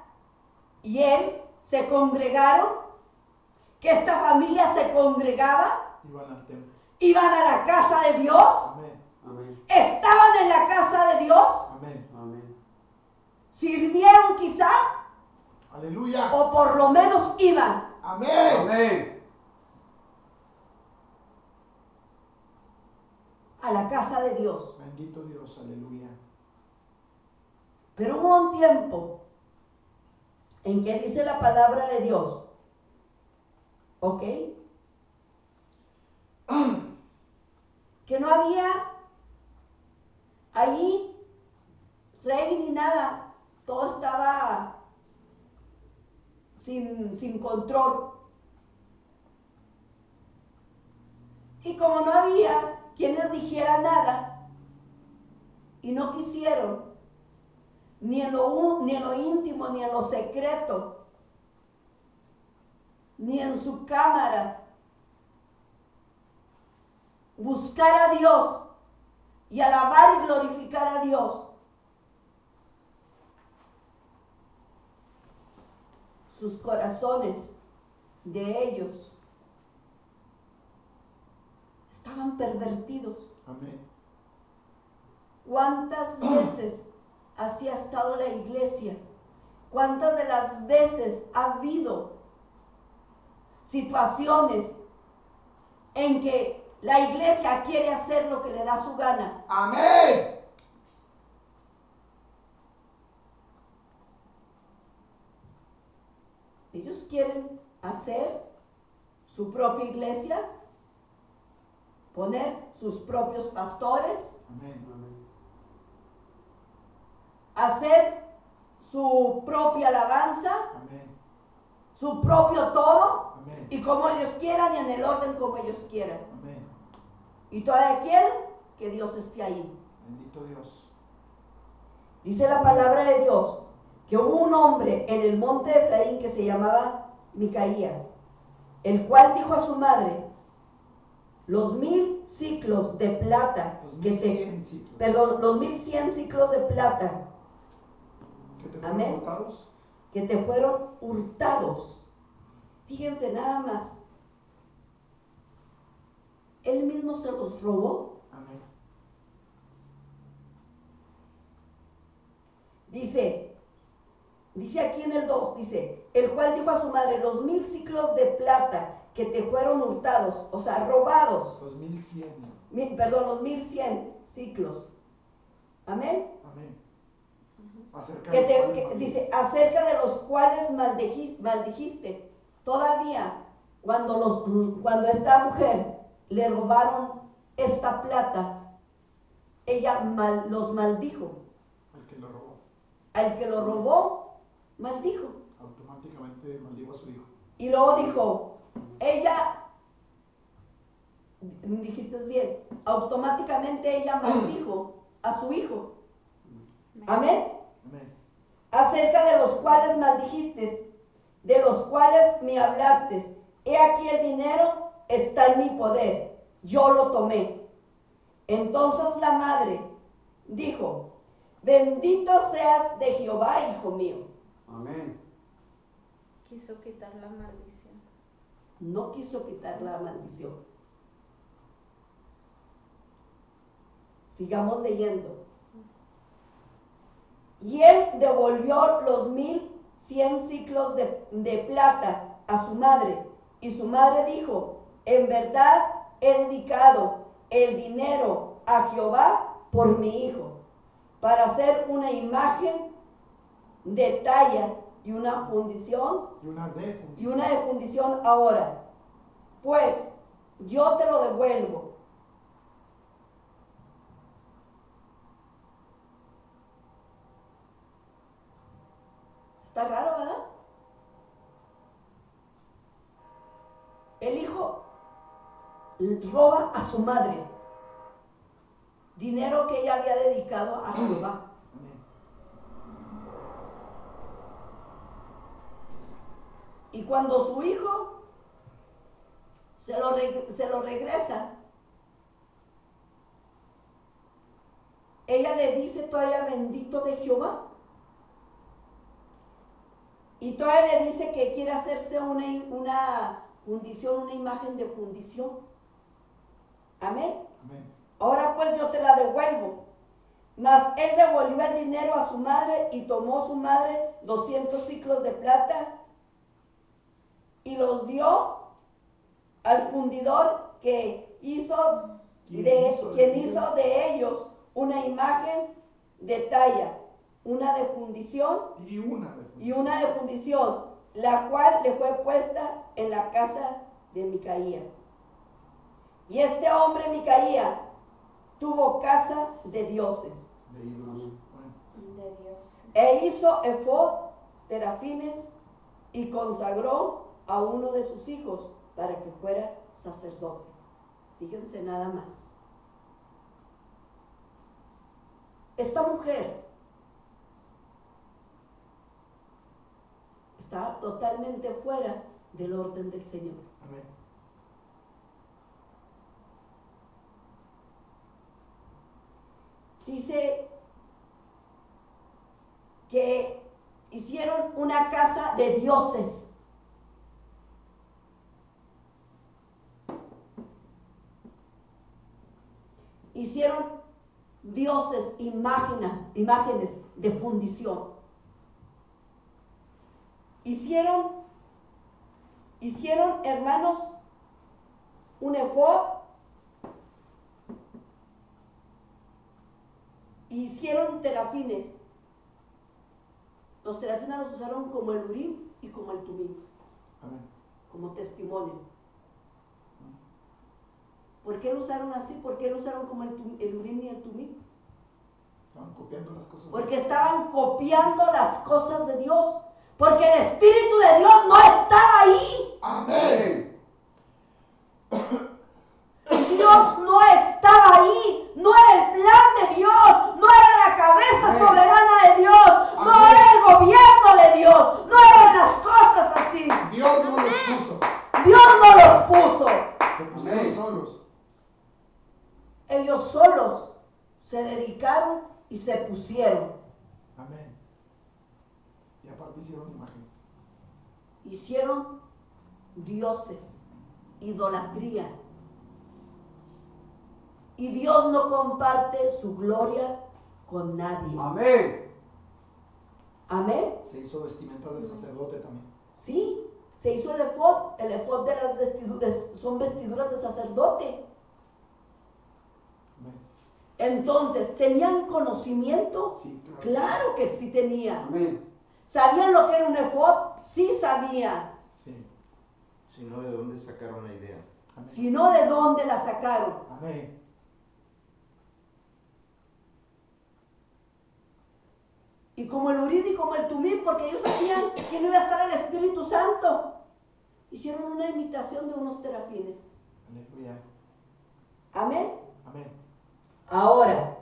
Speaker 2: y él se congregaron, que esta familia se congregaba,
Speaker 1: Iban al templo.
Speaker 2: iban a la casa de Dios,
Speaker 1: Amén.
Speaker 5: Amén.
Speaker 2: estaban en la casa de Dios,
Speaker 1: Amén.
Speaker 5: Amén.
Speaker 2: sirvieron quizá,
Speaker 1: Aleluya.
Speaker 2: o por lo menos iban.
Speaker 1: Amén.
Speaker 5: Amén.
Speaker 2: A la casa de Dios.
Speaker 1: Bendito Dios. Aleluya.
Speaker 2: Pero hubo un tiempo en que dice la palabra de Dios, ¿ok? Que no había allí rey ni nada, todo estaba sin control. Y como no había quien les dijera nada, y no quisieron, ni en lo íntimo, ni en lo secreto, ni en su cámara, buscar a Dios y alabar y glorificar a Dios, sus corazones de ellos estaban pervertidos.
Speaker 1: Amén.
Speaker 2: ¿Cuántas veces así ha estado la iglesia? ¿Cuántas de las veces ha habido situaciones en que la iglesia quiere hacer lo que le da su gana?
Speaker 1: Amén.
Speaker 2: Ellos quieren hacer su propia iglesia, poner sus propios pastores,
Speaker 1: Amén.
Speaker 5: Amén.
Speaker 2: hacer su propia alabanza,
Speaker 1: Amén.
Speaker 2: su propio todo,
Speaker 1: Amén.
Speaker 2: y como ellos quieran y en el orden como ellos quieran.
Speaker 1: Amén.
Speaker 2: Y todavía quieren que Dios esté ahí.
Speaker 1: Bendito Dios.
Speaker 2: Dice la palabra de Dios que hubo un hombre en el monte de Efraín que se llamaba Micaía, el cual dijo a su madre: los 1000 ciclos de plata,
Speaker 1: Los 1100 ciclos.
Speaker 2: perdón, los 1100 ciclos de plata
Speaker 1: ¿Que te fueron
Speaker 2: Amén.
Speaker 1: hurtados?
Speaker 2: que te fueron hurtados. Fíjense nada más. Él mismo se los robó.
Speaker 1: Amén.
Speaker 2: Dice aquí en el 2, dice, el cual dijo a su madre: los 1000 ciclos de plata que te fueron hurtados, o sea, robados.
Speaker 1: Los 1100.
Speaker 2: Los 1100 ciclos. Amén.
Speaker 1: Amén. Acerca de los cuales maldijiste.
Speaker 2: Dice, acerca de los cuales maldijiste. Todavía, cuando esta mujer le robaron esta plata, ella los maldijo.
Speaker 1: Al que lo robó.
Speaker 2: Al que lo robó, maldijo.
Speaker 1: Automáticamente maldijo a su hijo.
Speaker 2: Y luego dijo, ella, dijiste bien, automáticamente ella maldijo a su hijo. Amén.
Speaker 1: Amén.
Speaker 2: Acerca de los cuales maldijiste, de los cuales me hablaste. He aquí el dinero está en mi poder, yo lo tomé. Entonces la madre dijo, bendito seas de Jehová, hijo mío.
Speaker 5: Amén.
Speaker 4: Quiso quitar la maldición.
Speaker 2: No quiso quitar la maldición. Sigamos leyendo. Y él devolvió los 1100 ciclos de plata a su madre. Y su madre dijo, en verdad he dedicado el dinero a Jehová por mi hijo, para hacer una imagen de talla y una fundición. Y una de fundición ahora. Pues yo te lo devuelvo. Está raro, ¿verdad? El hijo roba a su madre dinero que ella había dedicado a Jehová. Y cuando su hijo se lo regresa, ella le dice todavía bendito de Jehová. Y todavía le dice que quiere hacerse una fundición, una imagen de fundición. Amén.
Speaker 1: Amén.
Speaker 2: Ahora pues yo te la devuelvo. Mas él devolvió el dinero a su madre y tomó su madre 200 ciclos de plata y los dio al fundidor que hizo de ellos una imagen de talla, una de fundición y una de fundición, la cual le fue puesta en la casa de Micaía. Y este hombre Micaía tuvo casa de dioses,
Speaker 1: de ídolos,
Speaker 4: De Dios.
Speaker 2: e hizo efod, terafines, y consagró a uno de sus hijos para que fuera sacerdote. Fíjense nada más. Esta mujer está totalmente fuera del orden del Señor.
Speaker 1: Amén.
Speaker 2: Dice que hicieron una casa de dioses. Hicieron dioses, imágenes de fundición. Hicieron, hermanos, un efod. Hicieron terafines. Los terafines los usaron como el Urim y como el Tumim.
Speaker 1: Amén.
Speaker 2: Como testimonio. ¿Por qué lo usaron así? ¿Por qué lo usaron como el Urim y el Tumim?
Speaker 1: Estaban copiando las cosas.
Speaker 2: Porque estaban copiando las cosas de Dios. Porque el Espíritu de Dios no estaba ahí.
Speaker 1: Amén.
Speaker 2: Dios no estaba ahí. No era el plan de Dios. No era la cabeza soberana de Dios. No era el gobierno de Dios. No eran las cosas así.
Speaker 1: Dios no los puso.
Speaker 2: Dios no los puso.
Speaker 1: Se pusieron solos.
Speaker 2: Ellos solos se dedicaron y se pusieron.
Speaker 1: Amén. Y aparte hicieron imágenes.
Speaker 2: Hicieron dioses, idolatría. Y Dios no comparte su gloria con nadie.
Speaker 5: Amén.
Speaker 2: Amén.
Speaker 1: Se hizo vestimenta de sacerdote también.
Speaker 2: Sí, se hizo el efod de las vestiduras, son vestiduras de sacerdote.
Speaker 1: Amén.
Speaker 2: Entonces, ¿tenían conocimiento?
Speaker 1: Sí, claro.
Speaker 2: Claro que sí tenían.
Speaker 5: Amén.
Speaker 2: ¿Sabían lo que era un efod? Sí sabían.
Speaker 1: Sí.
Speaker 3: Si no, ¿de dónde sacaron la idea?
Speaker 1: Amén.
Speaker 2: Si no, ¿de dónde la sacaron?
Speaker 1: Amén.
Speaker 2: y como el Urim y como el Tumim, porque ellos sabían que no iba a estar el Espíritu Santo. Hicieron una imitación de unos terafines.
Speaker 1: Aleluya.
Speaker 2: Amén.
Speaker 1: Amén.
Speaker 2: Ahora,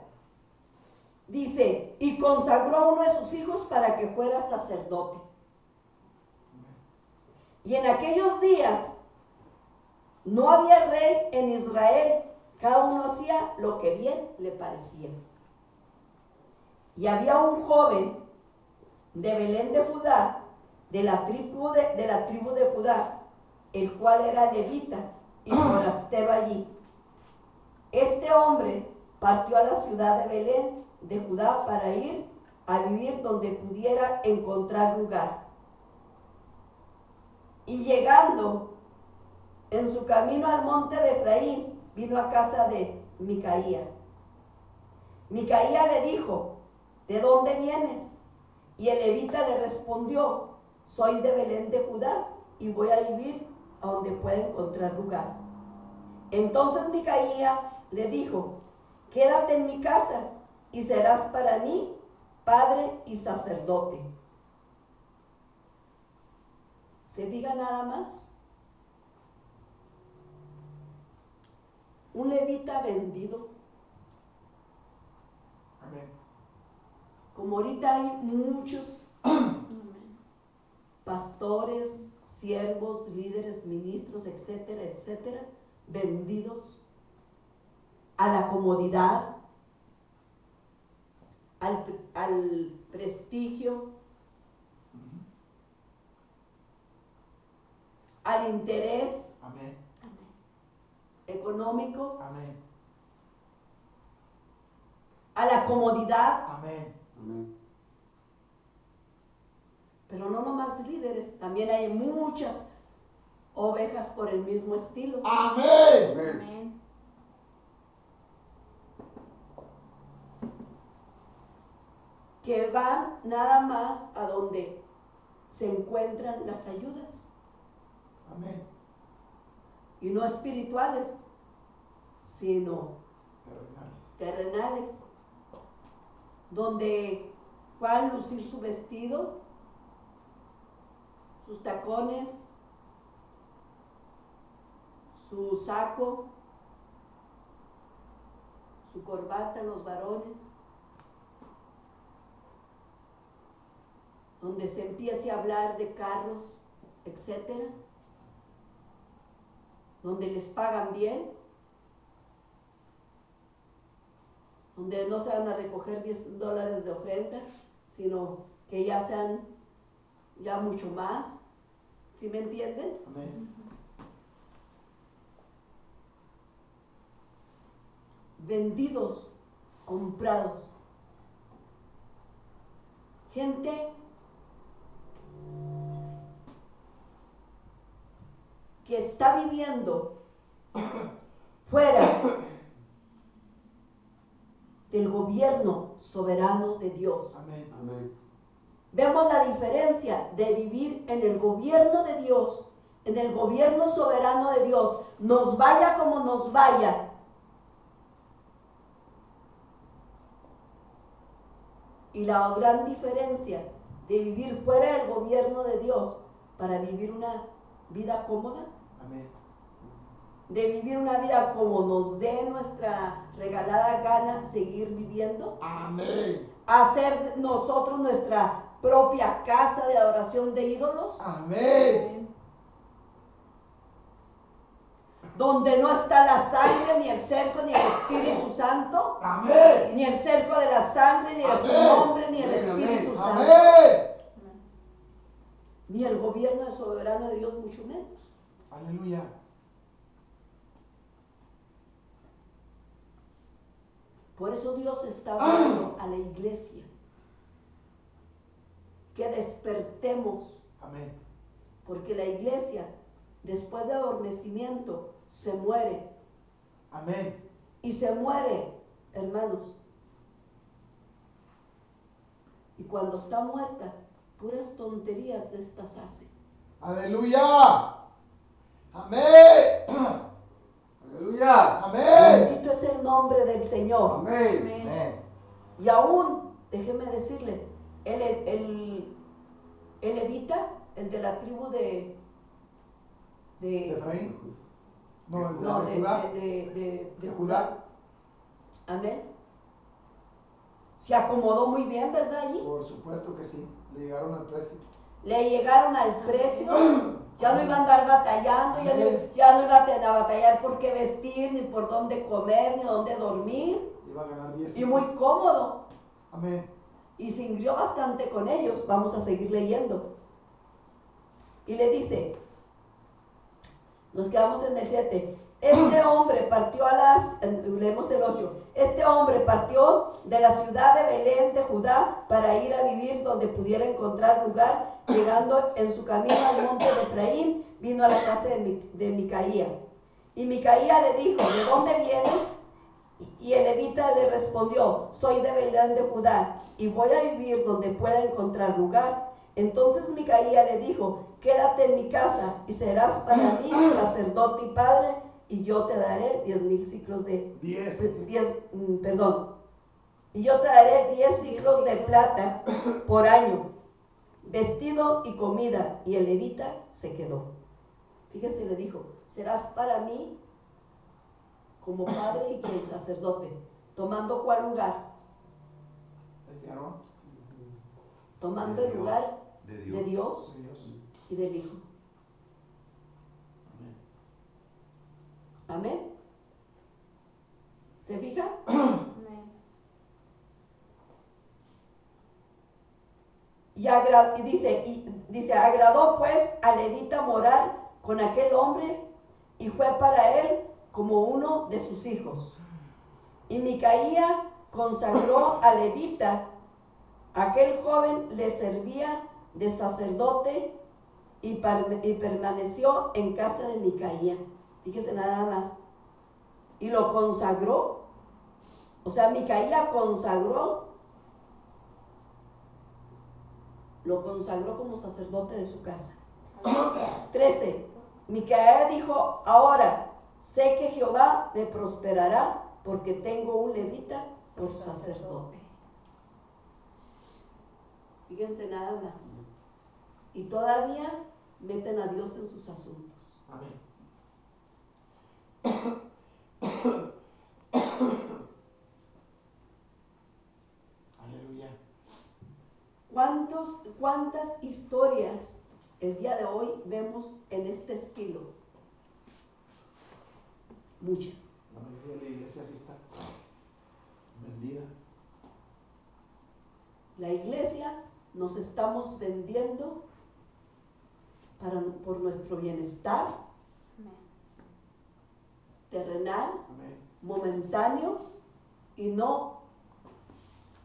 Speaker 2: dice, y consagró a uno de sus hijos para que fuera sacerdote. Y en aquellos días no había rey en Israel, cada uno hacía lo que bien le parecía. Y había un joven de Belén de Judá, de la tribu de Judá, el cual era levita y forastero allí. Este hombre partió a la ciudad de Belén de Judá para ir a vivir donde pudiera encontrar lugar. Y llegando en su camino al monte de Efraín, vino a casa de Micaía. Micaía le dijo, ¿de dónde vienes? Y el levita le respondió, soy de Belén de Judá y voy a vivir a donde pueda encontrar lugar. Entonces Micaía le dijo, quédate en mi casa y serás para mí padre y sacerdote. ¿Se fija nada más? Un levita vendido.
Speaker 1: Amén.
Speaker 2: Como ahorita hay muchos pastores, siervos, líderes, ministros, etcétera, etcétera, vendidos a la comodidad, al prestigio, al interés
Speaker 1: Amén.
Speaker 2: económico,
Speaker 1: Amén.
Speaker 2: a la comodidad.
Speaker 1: Amén.
Speaker 5: Amén.
Speaker 2: Pero no nomás líderes, también hay muchas ovejas por el mismo estilo.
Speaker 1: Amén.
Speaker 5: Amén.
Speaker 4: Amén.
Speaker 2: Que van nada más a donde se encuentran las ayudas.
Speaker 1: Amén.
Speaker 2: Y no espirituales, sino
Speaker 1: Terrenales.
Speaker 2: terrenales, donde van a lucir su vestido, sus tacones, su saco, su corbata, los varones, donde se empiece a hablar de carros, etcétera, donde les pagan bien, donde no se van a recoger $10 de ofrenda, sino que ya sean ya mucho más. ¿Sí me entienden?
Speaker 1: Amén.
Speaker 2: Vendidos, comprados. Gente que está viviendo fuera del gobierno soberano de Dios.
Speaker 1: Amén.
Speaker 5: Amén.
Speaker 2: Vemos la diferencia de vivir en el gobierno de Dios, en el gobierno soberano de Dios, nos vaya como nos vaya. Y la gran diferencia de vivir fuera del gobierno de Dios para vivir una vida cómoda,
Speaker 1: Amén.
Speaker 2: de vivir una vida como nos dé nuestra regalada gana seguir viviendo,
Speaker 1: Amén.
Speaker 2: hacer nosotros nuestra propia casa de adoración de ídolos,
Speaker 1: Amén.
Speaker 2: donde no está la sangre, ni el cerco, ni el Espíritu Santo,
Speaker 1: Amén.
Speaker 2: ni el cerco de la sangre, ni de su
Speaker 1: Amén.
Speaker 2: nombre, ni el
Speaker 5: Amén,
Speaker 2: Espíritu
Speaker 5: amén.
Speaker 2: Santo,
Speaker 1: Amén.
Speaker 2: ni el gobierno de soberano de Dios, mucho menos.
Speaker 1: Aleluya.
Speaker 2: Por eso Dios está hablando a la iglesia que despertemos,
Speaker 1: Amén.
Speaker 2: porque la iglesia, después de adormecimiento, se muere.
Speaker 1: Amén.
Speaker 2: Y se muere, hermanos. Y cuando está muerta, puras tonterías de estas hace.
Speaker 1: Aleluya. Amén.
Speaker 5: Aleluya.
Speaker 1: Amén.
Speaker 2: Bendito es el nombre del Señor.
Speaker 5: Amén.
Speaker 4: Amén.
Speaker 1: Amén.
Speaker 2: Y aún, déjeme decirle, el levita, el de la tribu de
Speaker 1: Efraín. No, el
Speaker 2: no,
Speaker 1: de Judá.
Speaker 2: De Judá. Amén. Se acomodó muy bien, ¿verdad? Allí.
Speaker 1: Por supuesto que sí. Le llegaron al precio.
Speaker 2: Le llegaron al precio. Ya no iba a andar batallando, ya no iba a batallar por qué vestir, ni por dónde comer, ni dónde dormir.
Speaker 1: Iba a ganar 10.
Speaker 2: Y muy cómodo.
Speaker 1: Amén.
Speaker 2: Y se ingrió bastante con ellos. Vamos a seguir leyendo. Y le dice, nos quedamos en el 7. Este hombre partió leemos el 8. Este hombre partió de la ciudad de Belén de Judá para ir a vivir donde pudiera encontrar lugar. Llegando en su camino al monte de Efraín, vino a la casa de Micaía. Y Micaía le dijo, ¿de dónde vienes? Y el levita le respondió, soy de Belén de Judá y voy a vivir donde pueda encontrar lugar. Entonces Micaía le dijo, quédate en mi casa y serás para mí sacerdote y padre, y yo te daré 10,000 ciclos de... 10, perdón. Y yo te daré 10 ciclos de plata por año, vestido y comida. Y el levita se quedó. Fíjense, le dijo, serás para mí como padre y el sacerdote. ¿Tomando cuál lugar?
Speaker 1: El de Aarón.
Speaker 2: Tomando el lugar de Dios y del Hijo. Amén. ¿Se fija?
Speaker 4: Amén.
Speaker 2: Y dice, agradó pues a levita morar con aquel hombre y fue para él como uno de sus hijos. Y Micaía consagró a levita. Aquel joven le servía de sacerdote y permaneció en casa de Micaía. Fíjese nada más. Y lo consagró. O sea, Micaía lo consagró como sacerdote de su casa. 13. Micaía dijo, ahora sé que Jehová me prosperará porque tengo un levita por sacerdote. Fíjense nada más. Y todavía meten a Dios en sus asuntos.
Speaker 1: Amén. Aleluya.
Speaker 2: ¿Cuántas historias el día de hoy vemos en este estilo? Muchas.
Speaker 1: La mayoría de la iglesia así está vendida.
Speaker 2: La iglesia nos estamos vendiendo por nuestro bienestar terrenal, momentáneo, y no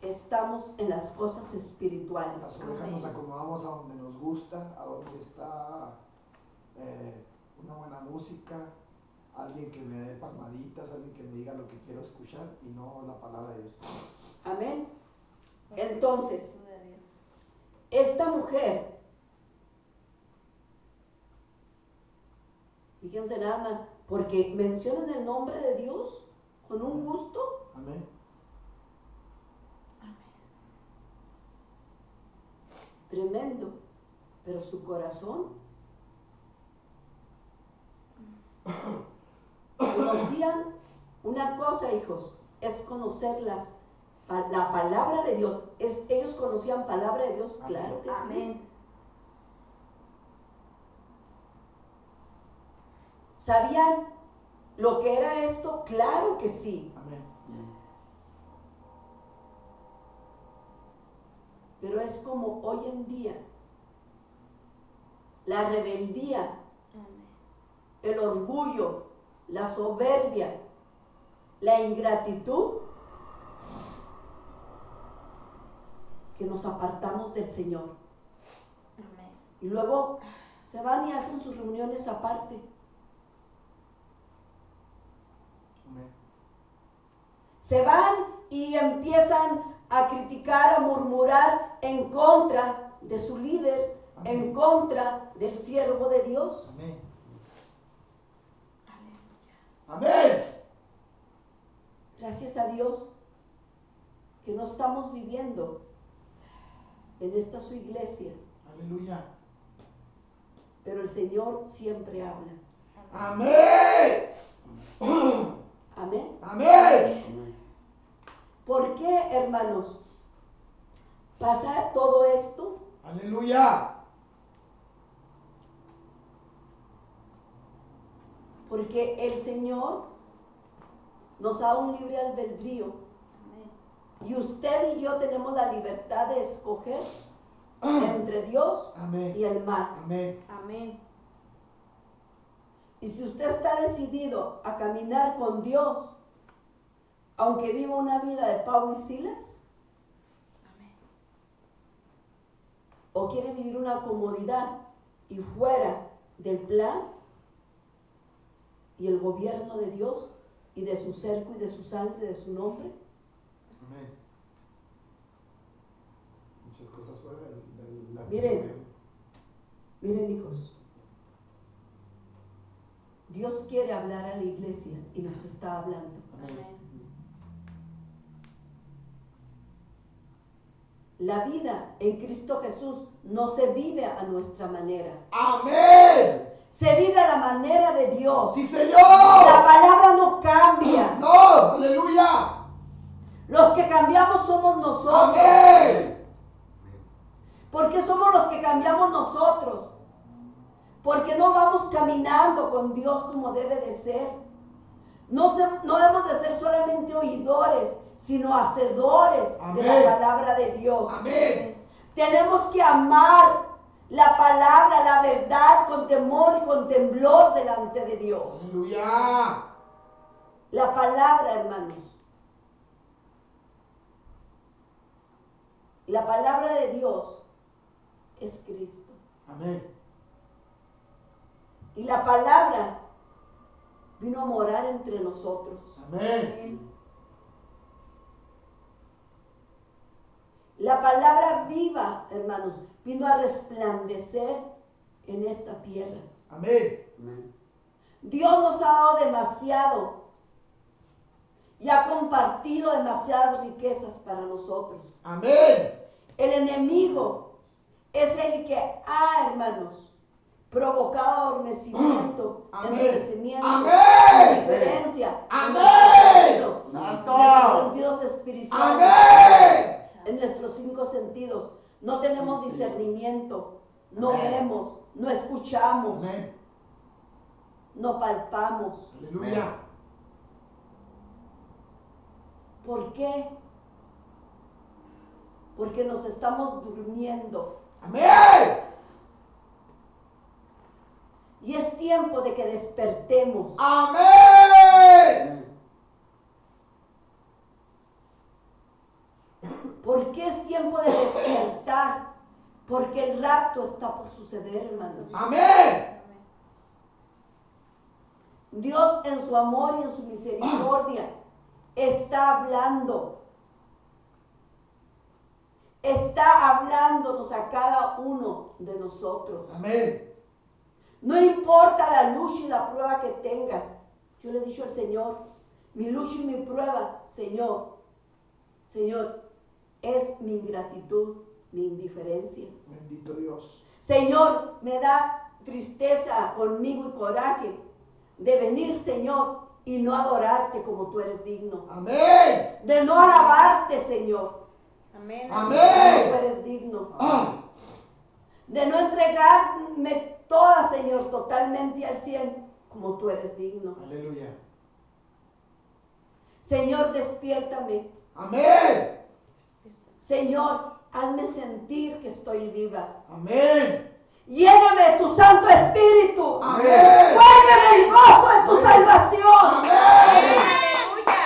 Speaker 2: estamos en las cosas espirituales.
Speaker 1: Las ovejas nos acomodamos a donde nos gusta, a donde está una buena música, alguien que me dé palmaditas, alguien que me diga lo que quiero escuchar y no la palabra de Dios.
Speaker 2: Amén. Entonces, esta mujer, fíjense nada más, porque mencionan el nombre de Dios con un gusto.
Speaker 1: Amén.
Speaker 2: Tremendo, pero su corazón conocían una cosa, hijos, es conocer la palabra de Dios. Ellos conocían palabra de Dios, claro que
Speaker 4: Amén.
Speaker 2: sí. ¿Sabían lo que era esto? Claro que sí.
Speaker 1: Amén.
Speaker 2: Pero es como hoy en día, la rebeldía, el orgullo, la soberbia, la ingratitud, que nos apartamos del Señor.
Speaker 4: Amén.
Speaker 2: Y luego se van y hacen sus reuniones aparte.
Speaker 1: Amén.
Speaker 2: Se van y empiezan a criticar, a murmurar en contra de su líder,
Speaker 1: Amén.
Speaker 2: en contra del siervo de Dios.
Speaker 1: Amén. Amén.
Speaker 2: Gracias a Dios que no estamos viviendo en esta su iglesia.
Speaker 1: Aleluya.
Speaker 2: Pero el Señor siempre habla.
Speaker 1: Amén.
Speaker 2: Amén.
Speaker 1: Amén.
Speaker 2: ¿Por qué, hermanos, pasa todo esto?
Speaker 1: Aleluya.
Speaker 2: Porque el Señor nos da un libre albedrío. Y usted y yo tenemos la libertad de escoger entre Dios
Speaker 1: Amén.
Speaker 2: y el mal.
Speaker 1: Amén.
Speaker 4: Amén.
Speaker 2: Y si usted está decidido a caminar con Dios, aunque viva una vida de Pablo y Silas,
Speaker 4: Amén.
Speaker 2: o quiere vivir una comodidad y fuera del plan y el gobierno de Dios y de su cerco y de su sangre, de su nombre.
Speaker 1: Amén. Muchas cosas fuera de la
Speaker 2: Miren hijos, Dios quiere hablar a la iglesia y nos está hablando.
Speaker 1: Amén.
Speaker 2: La vida en Cristo Jesús no se vive a nuestra manera.
Speaker 1: Amén.
Speaker 2: Se vive a la manera de Dios.
Speaker 1: Sí, Señor.
Speaker 2: La palabra no cambia.
Speaker 1: No, aleluya.
Speaker 2: Los que cambiamos somos nosotros.
Speaker 1: Amén.
Speaker 2: ¿Por qué somos los que cambiamos nosotros? Porque no vamos caminando con Dios como debe de ser. No debemos de ser solamente oidores, sino hacedores de la palabra de Dios.
Speaker 1: Amén.
Speaker 2: Tenemos que amar la palabra, la verdad, con temor y con temblor delante de Dios.
Speaker 1: Aleluya.
Speaker 2: La palabra, hermanos. La palabra de Dios es Cristo.
Speaker 1: Amén.
Speaker 2: Y la palabra vino a morar entre nosotros.
Speaker 1: Amén.
Speaker 2: La palabra viva, hermanos, vino a resplandecer en esta tierra.
Speaker 1: Amén.
Speaker 2: Dios nos ha dado demasiado y ha compartido demasiadas riquezas para nosotros.
Speaker 1: Amén.
Speaker 2: El enemigo es el que ha, hermanos, provocado adormecimiento, enriquecimiento, indiferencia,
Speaker 1: amén,
Speaker 2: en nuestros sentidos espirituales,
Speaker 1: amén,
Speaker 2: en nuestros 5 sentidos. No tenemos discernimiento, no vemos, no escuchamos,
Speaker 1: amén,
Speaker 2: no palpamos.
Speaker 1: aleluya.
Speaker 2: ¿Por qué? Porque nos estamos durmiendo.
Speaker 1: Amén.
Speaker 2: Y es tiempo de que despertemos.
Speaker 1: Amén.
Speaker 2: ¿Por qué es tiempo de despertar? Porque el rapto está por suceder, hermanos.
Speaker 1: Amén.
Speaker 2: Dios en su amor y en su misericordia está hablando. Está hablándonos a cada uno de nosotros.
Speaker 1: Amén.
Speaker 2: No importa la lucha y la prueba que tengas. Yo le he dicho al Señor, mi lucha y mi prueba, Señor, es mi ingratitud, mi indiferencia.
Speaker 1: Bendito Dios.
Speaker 2: Señor, me da tristeza conmigo y coraje de venir, Señor, y no adorarte como tú eres digno.
Speaker 1: Amén.
Speaker 2: De no alabarte, Señor.
Speaker 4: Amén.
Speaker 2: Como
Speaker 1: Amén.
Speaker 2: tú eres digno.
Speaker 1: Ah.
Speaker 2: De no entregarme toda, Señor, totalmente al 100, como tú eres digno.
Speaker 1: Aleluya.
Speaker 2: Señor, despiértame.
Speaker 1: Amén.
Speaker 2: Señor, hazme sentir que estoy viva.
Speaker 1: Amén.
Speaker 2: Lléname de tu Santo Espíritu.
Speaker 1: Amén.
Speaker 2: Muéveme el gozo de tu salvación.
Speaker 1: Amén.
Speaker 4: Aleluya.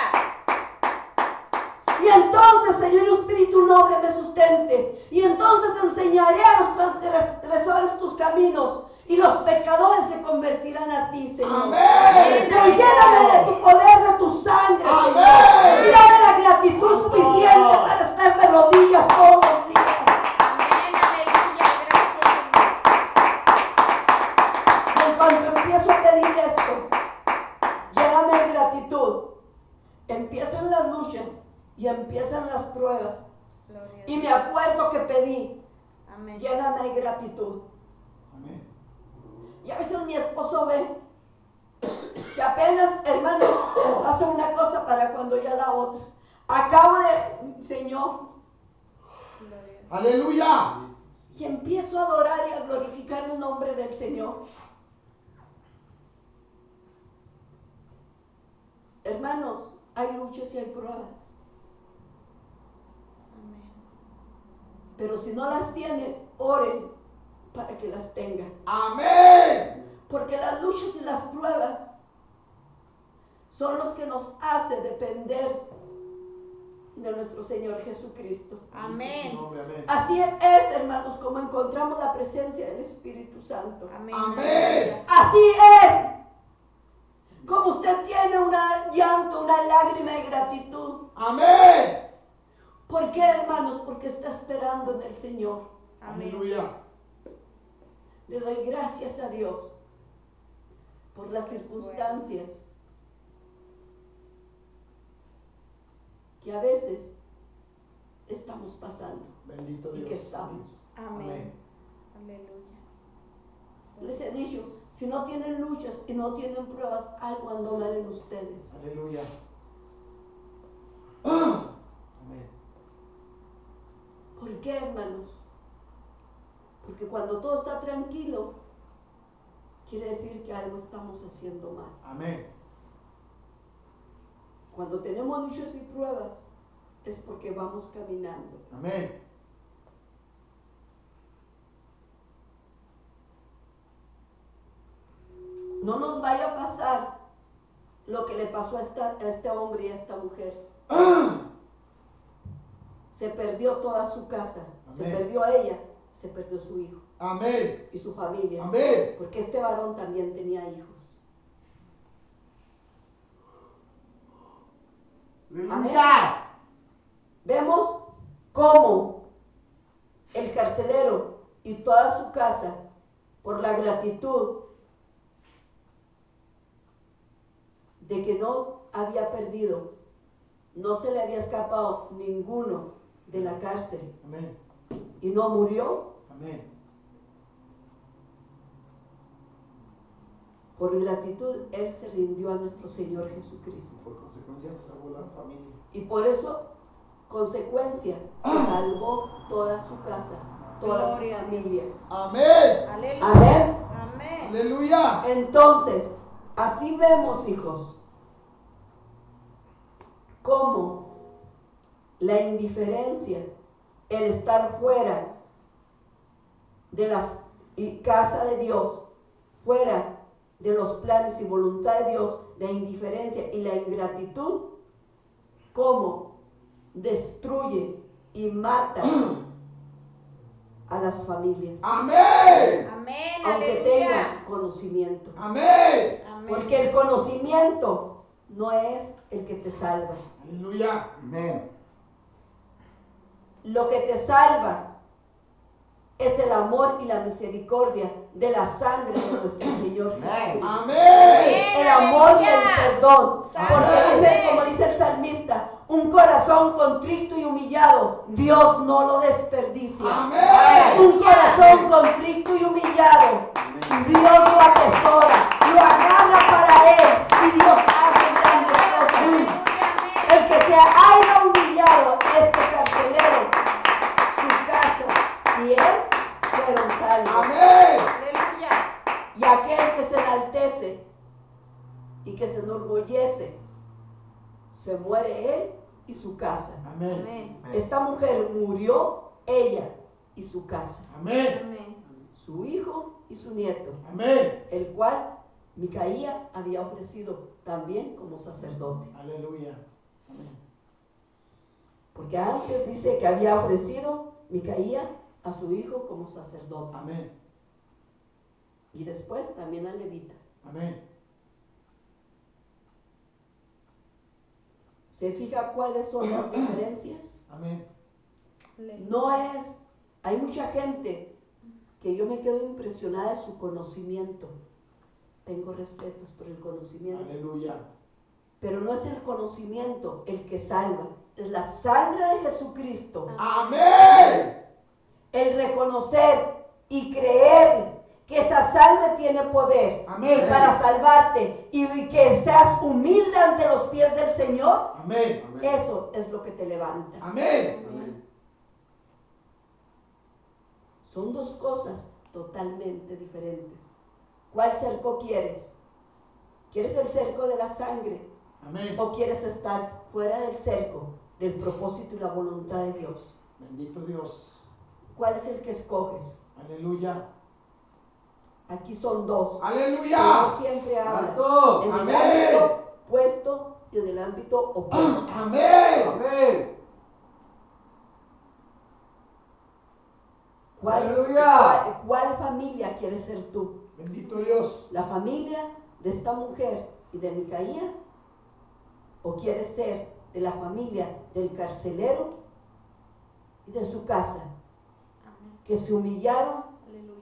Speaker 2: Y entonces, Señor, un espíritu noble me sustente. Y entonces enseñaré a los transgresores tus caminos. Y los pecadores se convertirán a ti, Señor.
Speaker 1: Amén.
Speaker 2: Pero lléname de tu poder, de tu sangre, Señor.
Speaker 1: Amén.
Speaker 2: Y dame la gratitud suficiente para estar de rodillas todos los días.
Speaker 4: Amén. Aleluya. Gracias.
Speaker 2: Y en cuanto empiezo a pedir esto, lléname de gratitud. Empiezan las luchas y empiezan las pruebas.
Speaker 4: Gloria a
Speaker 2: Y me
Speaker 4: Dios.
Speaker 2: acuerdo que pedí,
Speaker 4: Amén.
Speaker 2: Lléname de gratitud.
Speaker 1: Amén.
Speaker 2: Y a veces mi esposo ve que apenas, hermano, hace una cosa para cuando ya la otra. Acabo de, Señor,
Speaker 4: Gloria.
Speaker 1: Aleluya.
Speaker 2: y empiezo a adorar y a glorificar el nombre del Señor. Hermanos, hay luchas y hay pruebas.
Speaker 4: Amén.
Speaker 2: Pero si no las tienen, oren para que las tengan.
Speaker 1: Amén.
Speaker 2: Porque las luchas y las pruebas son los que nos hacen depender de nuestro Señor Jesucristo.
Speaker 4: Amén.
Speaker 1: En su nombre, amén.
Speaker 2: Así es, hermanos, como encontramos la presencia del Espíritu Santo.
Speaker 4: Amén.
Speaker 1: Amén.
Speaker 2: Así es. Como usted tiene una llanto, una lágrima de gratitud.
Speaker 1: Amén.
Speaker 2: ¿Por qué, hermanos? Porque está esperando en el Señor.
Speaker 4: Amén.
Speaker 1: Aleluya.
Speaker 2: Le doy gracias a Dios por las circunstancias que a veces estamos pasando
Speaker 1: Bendito
Speaker 2: y
Speaker 1: Dios.
Speaker 2: que estamos.
Speaker 4: Amén. Aleluya.
Speaker 2: Les he dicho, si no tienen luchas y no tienen pruebas, algo anda mal en ustedes.
Speaker 1: Aleluya. Amén.
Speaker 2: ¿Por qué, hermanos? Porque cuando todo está tranquilo, quiere decir que algo estamos haciendo mal.
Speaker 1: Amén.
Speaker 2: Cuando tenemos luchas y pruebas, es porque vamos caminando.
Speaker 1: Amén.
Speaker 2: No nos vaya a pasar lo que le pasó a este hombre y a esta mujer. Se perdió toda su casa, se
Speaker 1: Amén.
Speaker 2: perdió a ella, se perdió su hijo
Speaker 1: Amén.
Speaker 2: y su familia.
Speaker 1: Amén.
Speaker 2: Porque este varón también tenía hijos.
Speaker 1: Aleluya.
Speaker 2: Vemos cómo el carcelero y toda su casa, por la gratitud de que no había perdido, no se le había escapado ninguno de la cárcel
Speaker 1: Amén.
Speaker 2: y no murió,
Speaker 1: Amén.
Speaker 2: por gratitud él se rindió a nuestro Señor Jesucristo.
Speaker 1: Por consecuencia se salvó la familia.
Speaker 2: Y por eso, consecuencia, se salvó toda su casa, toda
Speaker 4: Gloria a
Speaker 2: su
Speaker 4: Dios.
Speaker 2: familia.
Speaker 1: Amén.
Speaker 4: Aleluya.
Speaker 2: Amén.
Speaker 4: Amén.
Speaker 1: Aleluya.
Speaker 2: Entonces, así vemos, hijos, cómo la indiferencia, el estar fuera de la casa de Dios, fuera de los planes y voluntad de Dios, la indiferencia y la ingratitud, cómo destruye y mata a las familias,
Speaker 1: Amén.
Speaker 4: Amén.
Speaker 2: aunque
Speaker 4: Aleluya.
Speaker 2: tengan conocimiento.
Speaker 1: Amén.
Speaker 4: Amén.
Speaker 2: Porque el conocimiento no es el que te salva.
Speaker 1: Aleluya. Amén.
Speaker 2: Lo que te salva es el amor y la misericordia de la sangre de nuestro Señor Jesucristo.
Speaker 1: Amén.
Speaker 2: El amor y el
Speaker 4: Aleluya.
Speaker 2: perdón. Porque
Speaker 4: Amén.
Speaker 2: dice, como dice el salmista, un corazón contrito y humillado, Dios no lo desperdicia.
Speaker 1: Amén.
Speaker 2: Un corazón contrito y humillado, Dios lo atesora, lo agarra para Él y Dios hace grandes cosas. El que se haya humillado, este carcelero, su casa y él fueron salvos.
Speaker 1: Amén.
Speaker 4: Aleluya.
Speaker 2: Y aquel que se enaltece y que se enorgullece, se muere él y su casa.
Speaker 1: Amén.
Speaker 4: Amén.
Speaker 2: Esta mujer murió, ella y su casa,
Speaker 1: Amén.
Speaker 4: Amén.
Speaker 2: su hijo y su nieto,
Speaker 1: Amén.
Speaker 2: el cual Micaía había ofrecido también como sacerdote.
Speaker 1: Aleluya. Amén.
Speaker 2: Porque antes dice que había ofrecido Micaía a su hijo como sacerdote.
Speaker 1: Amén.
Speaker 2: Y después también a Levita.
Speaker 1: Amén.
Speaker 2: ¿Se fija cuáles son las diferencias?
Speaker 1: Amén.
Speaker 2: No es, hay mucha gente que yo me quedo impresionada de su conocimiento. Tengo respetos por el conocimiento.
Speaker 1: Aleluya.
Speaker 2: Pero no es el conocimiento el que salva, es la sangre de Jesucristo
Speaker 1: Amén.
Speaker 2: el reconocer y creer que esa sangre tiene poder
Speaker 1: Amén.
Speaker 2: para salvarte y que seas humilde ante los pies del Señor,
Speaker 1: Amén.
Speaker 2: eso es lo que te levanta.
Speaker 1: Amén.
Speaker 5: Amén.
Speaker 2: Son dos cosas totalmente diferentes. ¿Cuál cerco quieres? ¿Quieres el cerco de la sangre?
Speaker 1: Amén.
Speaker 2: ¿O quieres estar fuera del cerco del propósito y la voluntad de Dios?
Speaker 1: Bendito Dios.
Speaker 2: ¿Cuál es el que escoges?
Speaker 1: Aleluya.
Speaker 2: Aquí son dos.
Speaker 1: Aleluya.
Speaker 2: Dios siempre habla
Speaker 5: ¡Santo!
Speaker 2: en el
Speaker 1: Amén.
Speaker 2: ámbito puesto y en el ámbito opuesto.
Speaker 1: Amén.
Speaker 5: Amén.
Speaker 2: ¿Cuál familia quieres ser tú?
Speaker 1: Bendito Dios.
Speaker 2: ¿La familia de esta mujer y de Micaía? ¿O quieres ser de la familia del carcelero y de su casa,
Speaker 4: Amén.
Speaker 2: que se humillaron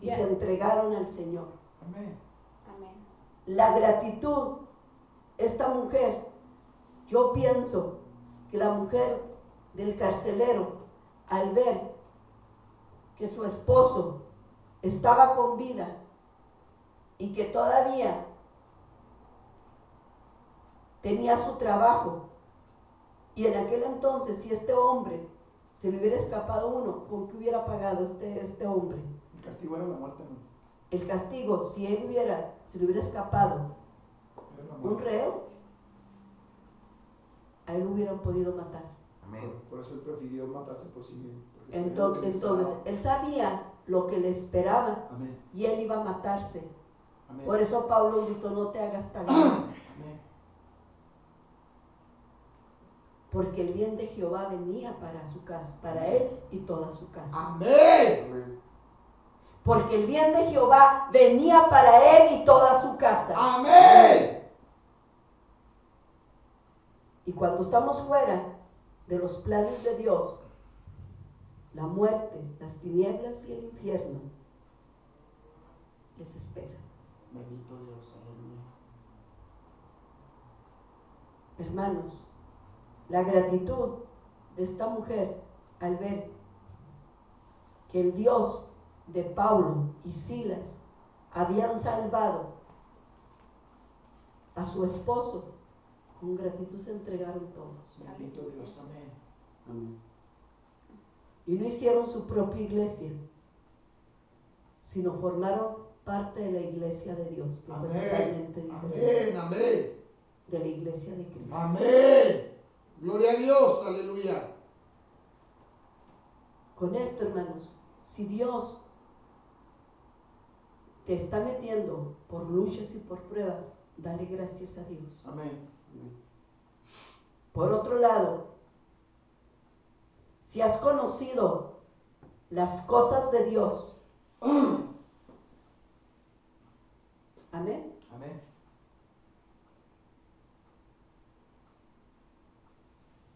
Speaker 2: y
Speaker 4: Aleluya.
Speaker 2: se entregaron al Señor?
Speaker 1: Amén.
Speaker 4: Amén.
Speaker 2: La gratitud, esta mujer, yo pienso que la mujer del carcelero, al ver que su esposo estaba con vida y que todavía tenía su trabajo, y en aquel entonces, si este hombre se le hubiera escapado uno, ¿con qué hubiera pagado este hombre?
Speaker 1: El castigo era la muerte, ¿no?
Speaker 2: El castigo, si se le hubiera escapado
Speaker 1: Era la
Speaker 2: un
Speaker 1: muerte.
Speaker 2: reo, a él lo hubieran podido matar.
Speaker 3: Amén.
Speaker 1: Por eso él prefirió matarse por sí mismo. porque sabía lo que le
Speaker 2: Entonces,
Speaker 1: esperaba.
Speaker 2: él sabía lo que le esperaba
Speaker 1: Amén.
Speaker 2: y él iba a matarse.
Speaker 1: Amén.
Speaker 2: Por eso Pablo gritó, no te hagas tan grande,
Speaker 1: Amén.
Speaker 2: porque el bien de Jehová venía para su casa, para él y toda su casa.
Speaker 1: Amén.
Speaker 5: Amén.
Speaker 2: Porque el bien de Jehová venía para él y toda su casa.
Speaker 1: Amén.
Speaker 2: Y cuando estamos fuera de los planes de Dios, la muerte, las tinieblas y el infierno les espera.
Speaker 1: Bendito Dios. Aleluya.
Speaker 2: Hermanos, la gratitud de esta mujer al ver que el Dios de Pablo y Silas habían salvado a su esposo, con gratitud se entregaron todos.
Speaker 1: Bendito Dios. Amén.
Speaker 5: Amén.
Speaker 2: Y no hicieron su propia iglesia, sino formaron parte de la iglesia de Dios, que fue totalmente
Speaker 1: Amén.
Speaker 2: diferente
Speaker 1: Amén. Amén.
Speaker 2: de la iglesia de Cristo.
Speaker 1: Amén. Gloria a Dios. Aleluya.
Speaker 2: Con esto, hermanos, si Dios te está metiendo por luchas y por pruebas, dale gracias a Dios.
Speaker 1: Amén.
Speaker 2: Por otro lado, si has conocido las cosas de Dios, amén,
Speaker 1: Amén.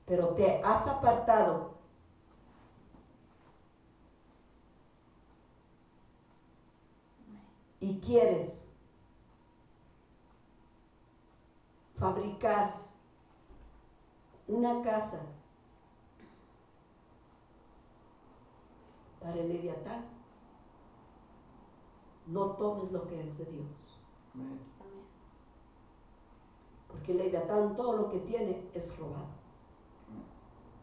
Speaker 2: pero te has apartado y quieres fabricar una casa para el Leviatán, no tomes lo que es de Dios,
Speaker 1: Amén.
Speaker 4: Amén.
Speaker 2: porque el Leviatán todo lo que tiene es robado.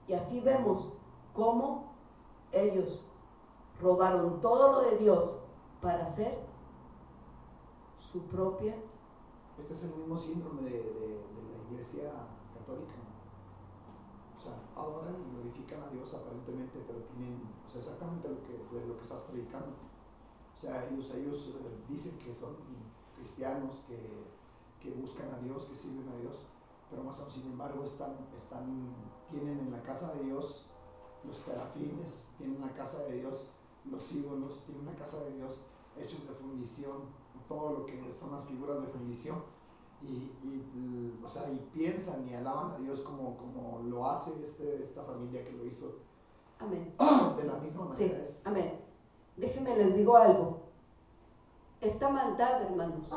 Speaker 2: Y así vemos cómo ellos robaron todo lo de Dios para hacer su propia.
Speaker 1: Este es el mismo síndrome de la iglesia católica, ¿no? O sea, adoran y glorifican a Dios aparentemente, pero tienen, o sea, exactamente de lo que estás predicando. O sea, ellos dicen que son cristianos, que buscan a Dios, que sirven a Dios, pero más aún, sin embargo, tienen en la casa de Dios los terafines, tienen en la casa de Dios los ídolos, tienen en la casa de Dios hechos de fundición, todo lo que son las figuras de fundición, o sea, y piensan y alaban a Dios como lo hace esta familia que lo hizo.
Speaker 2: Amén.
Speaker 1: De la misma
Speaker 2: Sí,
Speaker 1: manera es.
Speaker 2: amén. Déjenme les digo algo. Esta maldad, hermanos,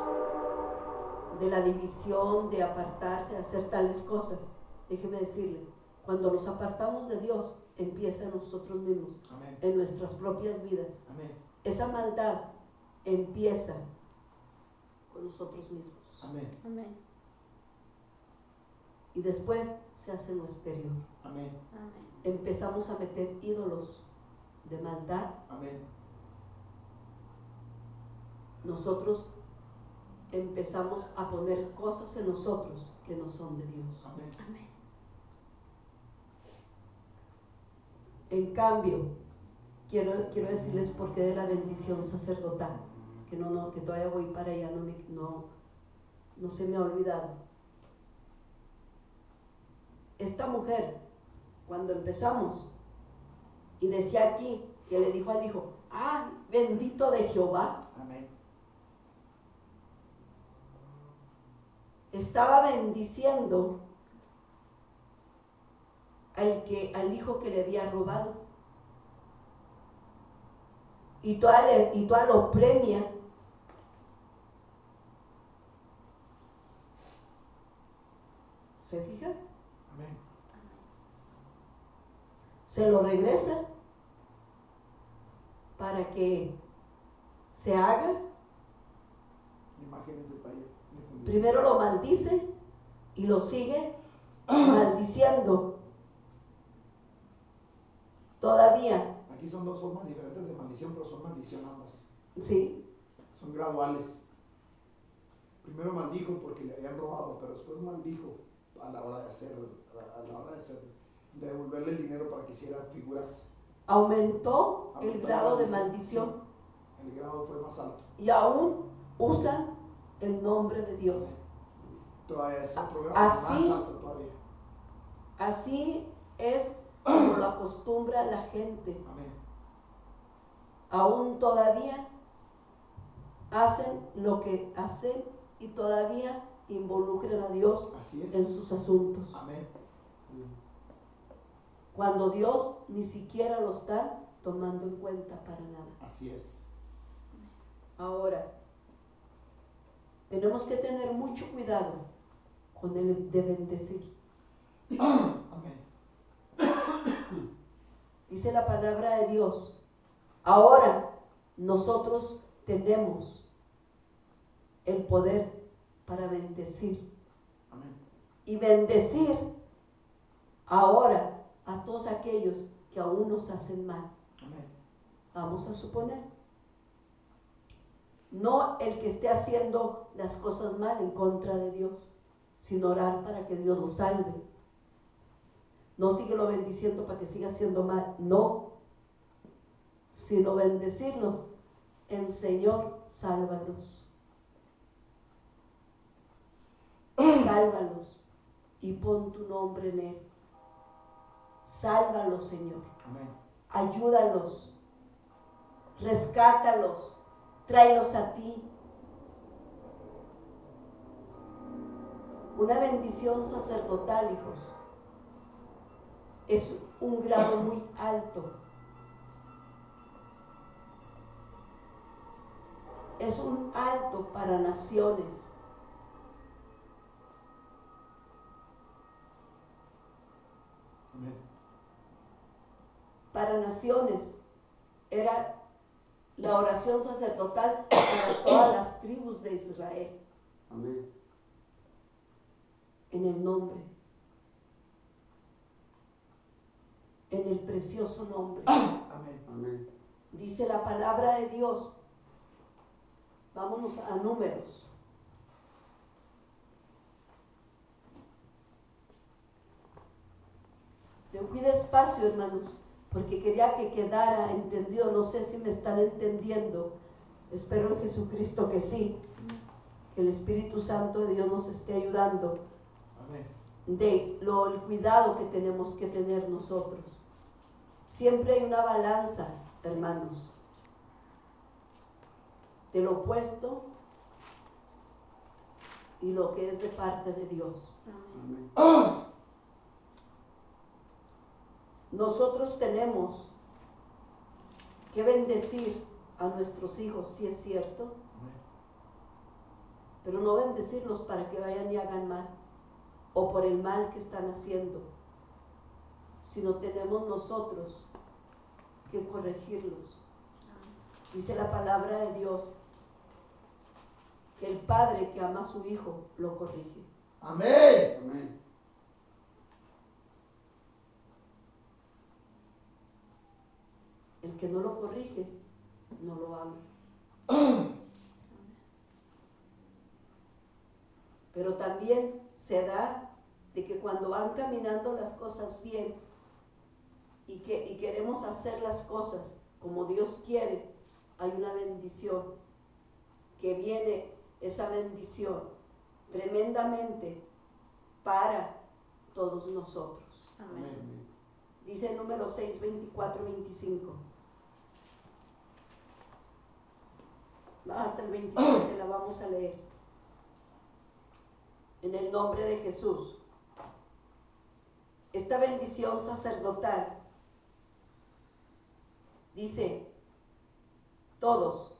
Speaker 2: de la división, de apartarse, de hacer tales cosas, déjenme decirle, cuando nos apartamos de Dios, empieza en nosotros mismos,
Speaker 1: Amén.
Speaker 2: en nuestras propias vidas.
Speaker 1: Amén.
Speaker 2: Esa maldad empieza con nosotros mismos.
Speaker 1: Amén.
Speaker 4: Amén.
Speaker 2: Y después se hace en lo exterior.
Speaker 1: Amén.
Speaker 4: Amén.
Speaker 2: Empezamos a meter ídolos de maldad.
Speaker 1: Amén.
Speaker 2: Nosotros empezamos a poner cosas en nosotros que no son de Dios.
Speaker 1: Amén.
Speaker 4: Amén.
Speaker 2: En cambio, quiero decirles por qué de la bendición sacerdotal, que todavía voy para allá, no se me ha olvidado. Esta mujer, cuando empezamos, y decía aquí, que le dijo al hijo, bendito de Jehová,
Speaker 1: Amén.
Speaker 2: estaba bendiciendo al hijo que le había robado. Y toda lo premia. ¿Se fijan?
Speaker 1: Amén.
Speaker 2: Se lo regresa para que se haga.
Speaker 1: Imágenes de país.
Speaker 2: Primero lo maldice y lo sigue maldiciendo. Todavía.
Speaker 1: Aquí son dos formas diferentes de maldición, pero son maldición ambas.
Speaker 2: Sí.
Speaker 1: Son graduales. Primero maldijo porque le habían robado, pero después maldijo a la hora de devolverle el dinero para que hiciera figuras.
Speaker 2: Aumentó el grado de maldición.
Speaker 1: Sí, el grado fue más alto.
Speaker 2: Y aún usa el nombre de Dios.
Speaker 1: Todavía es otro grado
Speaker 2: Así,
Speaker 1: más alto todavía.
Speaker 2: Así es como lo acostumbra la gente.
Speaker 1: Amén.
Speaker 2: Aún todavía hacen lo que hacen y todavía involucran a Dios
Speaker 1: Así es.
Speaker 2: en sus asuntos.
Speaker 1: Amén.
Speaker 2: Cuando Dios ni siquiera lo está tomando en cuenta para nada.
Speaker 1: Así es.
Speaker 2: Ahora, tenemos que tener mucho cuidado con el de bendecir.
Speaker 1: Amén.
Speaker 2: Dice la palabra de Dios, ahora nosotros tenemos el poder para bendecir.
Speaker 1: Amén.
Speaker 2: Y bendecir ahora a todos aquellos que aún nos hacen mal.
Speaker 1: Amén.
Speaker 2: Vamos a suponer. No el que esté haciendo las cosas mal en contra de Dios, sino orar para que Dios lo salve. No síguelo bendiciendo para que siga haciendo mal, no, sino bendecirlos. El Señor, sálvalos. Sálvalos y pon tu nombre en él. Sálvalos, Señor.
Speaker 1: Amén.
Speaker 2: Ayúdalos. Rescátalos. Tráelos a ti. Una bendición sacerdotal, hijos, es un grado muy alto. Es un alto para naciones.
Speaker 1: Amén.
Speaker 2: Para naciones era la oración sacerdotal para todas las tribus de Israel.
Speaker 5: Amén.
Speaker 2: En el nombre, en el precioso nombre.
Speaker 1: Amén.
Speaker 5: Amén.
Speaker 2: Dice la palabra de Dios. Vámonos a Números. Yo fui despacio, hermanos, porque quería que quedara entendido. No sé si me están entendiendo. Espero en Jesucristo que sí. Que el Espíritu Santo de Dios nos esté ayudando.
Speaker 1: Amén.
Speaker 2: El cuidado que tenemos que tener nosotros. Siempre hay una balanza, hermanos, de lo opuesto y lo que es de parte de Dios.
Speaker 5: Amén.
Speaker 2: Nosotros tenemos que bendecir a nuestros hijos, sí es cierto,
Speaker 1: Amén.
Speaker 2: pero no bendecirlos para que vayan y hagan mal o por el mal que están haciendo, sino tenemos nosotros que corregirlos. Dice la palabra de Dios que el padre que ama a su hijo lo corrige.
Speaker 1: Amén.
Speaker 5: Amén.
Speaker 2: El que no lo corrige, no lo ama. Pero también se da de que cuando van caminando las cosas bien y queremos hacer las cosas como Dios quiere, hay una bendición que viene, esa bendición tremendamente para todos nosotros.
Speaker 4: Amén.
Speaker 2: Dice el número 6, 24, 25. Hasta el 27 la vamos a leer. En el nombre de Jesús. Esta bendición sacerdotal dice, todos,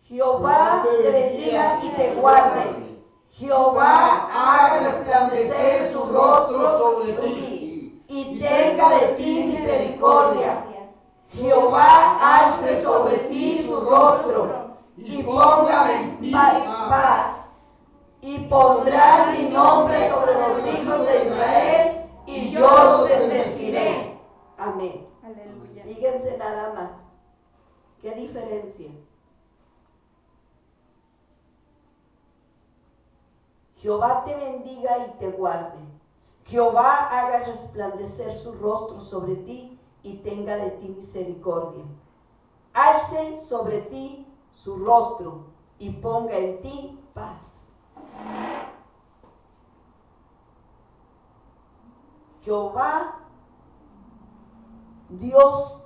Speaker 2: Jehová te bendiga y te guarde. Jehová haga resplandecer su rostro sobre ti y tenga de ti misericordia. Jehová alce sobre ti su rostro y ponga en ti paz. Y pondrá mi nombre sobre los hijos de Israel y yo los bendeciré. Amén.
Speaker 4: Aleluya.
Speaker 2: Fíjense nada más. ¿Qué diferencia? Jehová te bendiga y te guarde. Jehová haga resplandecer su rostro sobre ti y tenga de ti misericordia. Alce sobre ti su rostro y ponga en ti paz. Jehová, Dios